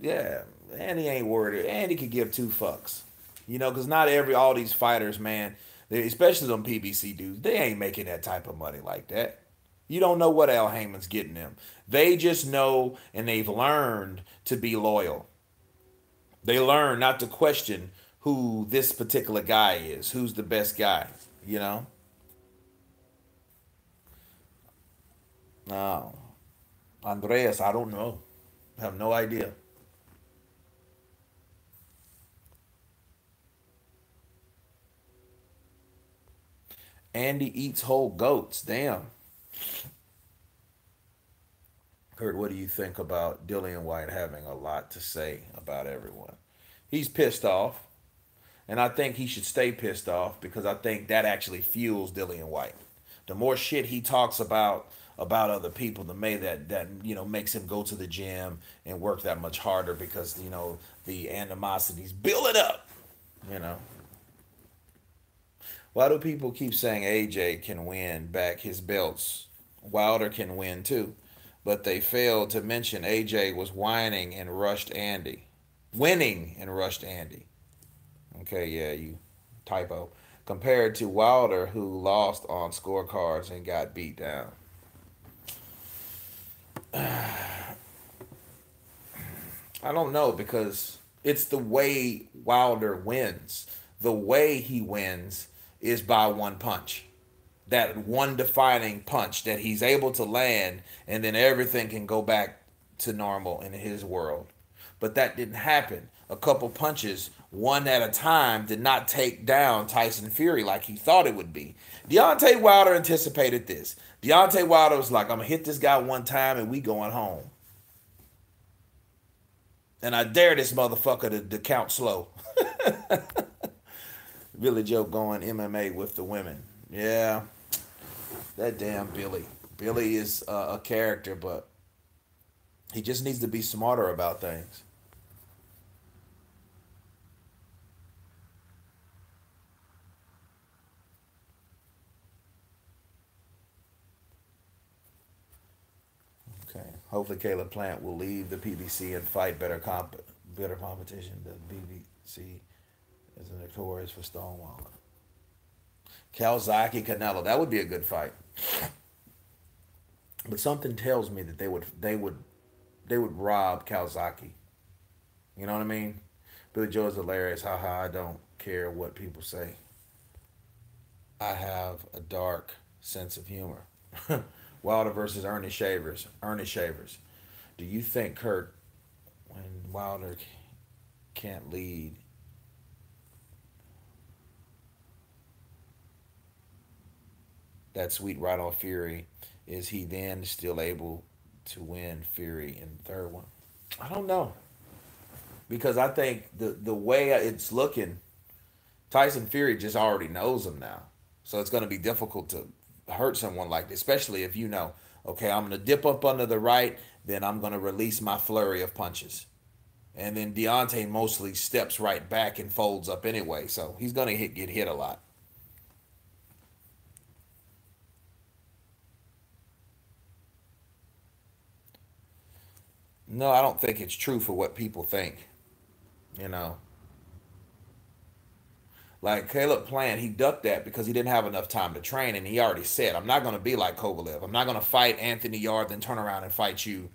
yeah. Andy ain't worried. Andy could give two fucks. You know, because not all these fighters, man, especially them PBC dudes, they ain't making that type of money like that. You don't know what Al Heyman's getting them. They just know and they've learned to be loyal. They learn not to question who this particular guy is, who's the best guy, you know? No. Andreas, I don't know. I have no idea. Andy eats whole goats. Damn. Kurt, what do you think about Dillian White having a lot to say about everyone? He's pissed off, and I think he should stay pissed off because I think that actually fuels Dillian White. The more shit he talks about other people, the may that makes him go to the gym and work that much harder because the animosity's building up. You know, why do people keep saying AJ can win back his belts? Wilder can win too. But they failed to mention AJ was whining and rushed Andy. Winning and rushed Andy. Okay, yeah, you typo. Compared to Wilder, who lost on scorecards and got beat down. I don't know because it's the way Wilder wins. The way he wins is by one punch. That one defining punch that he's able to land, and then everything can go back to normal in his world. But that didn't happen. A couple punches, one at a time, did not take down Tyson Fury like he thought it would be. Deontay Wilder anticipated this. Deontay Wilder was like, I'm going to hit this guy one time and we going home. And I dare this motherfucker to count slow. Billy Joe going MMA with the women. Yeah, that damn Billy. Billy is a character, but he just needs to be smarter about things. Okay. Hopefully, Caleb Plant will leave the PBC and fight better competition. The BBC is notorious for stonewalling. Calzaghe Canelo. That would be a good fight. But something tells me that they would rob Calzaghe. You know what I mean? Billy Joe is hilarious. Haha, I don't care what people say. I have a dark sense of humor. Wilder versus Ernie Shavers. Ernie Shavers. Do you think, Kurt, when Wilder can't lead, that sweet right on Fury, is he then still able to win Fury in the third one? I don't know. Because I think the way it's looking, Tyson Fury just already knows him now. So it's going to be difficult to hurt someone like this, especially if you know, okay, I'm going to dip up under the right, then I'm going to release my flurry of punches. And then Deontay mostly steps right back and folds up anyway. So he's going to get hit a lot. No, I don't think it's true for what people think. You know, like Caleb Plant, he ducked that because he didn't have enough time to train, and he already said, "I'm not going to be like Kovalev. I'm not going to fight Anthony Yard, then turn around and fight you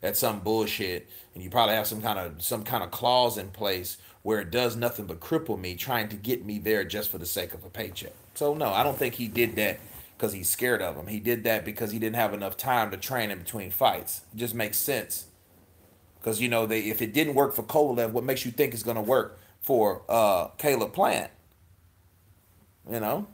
at some bullshit." And you probably have some kind of clause in place where it does nothing but cripple me, trying to get me there just for the sake of a paycheck. So no, I don't think he did that because he's scared of him. He did that because he didn't have enough time to train in between fights. It just makes sense. Because if it didn't work for Kovalev, what makes you think it's gonna work for Caleb Plant? You know,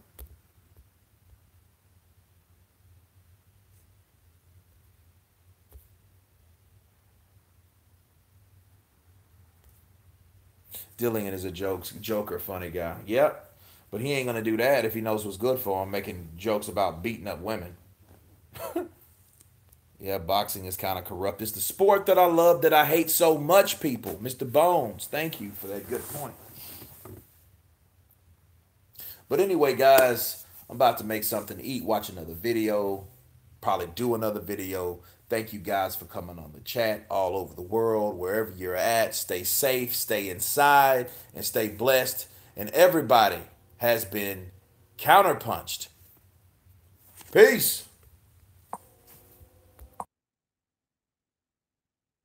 Dillian is a joker, funny guy. Yep, but he ain't gonna do that if he knows what's good for him, making jokes about beating up women. Yeah, boxing is kind of corrupt. It's the sport that I love that I hate so much, people. Mr. Bones, thank you for that good point. But anyway, guys, I'm about to make something to eat, watch another video, probably do another video. Thank you guys for coming on the chat all over the world, wherever you're at. Stay safe, stay inside, and stay blessed. And everybody has been counterpunched. Peace.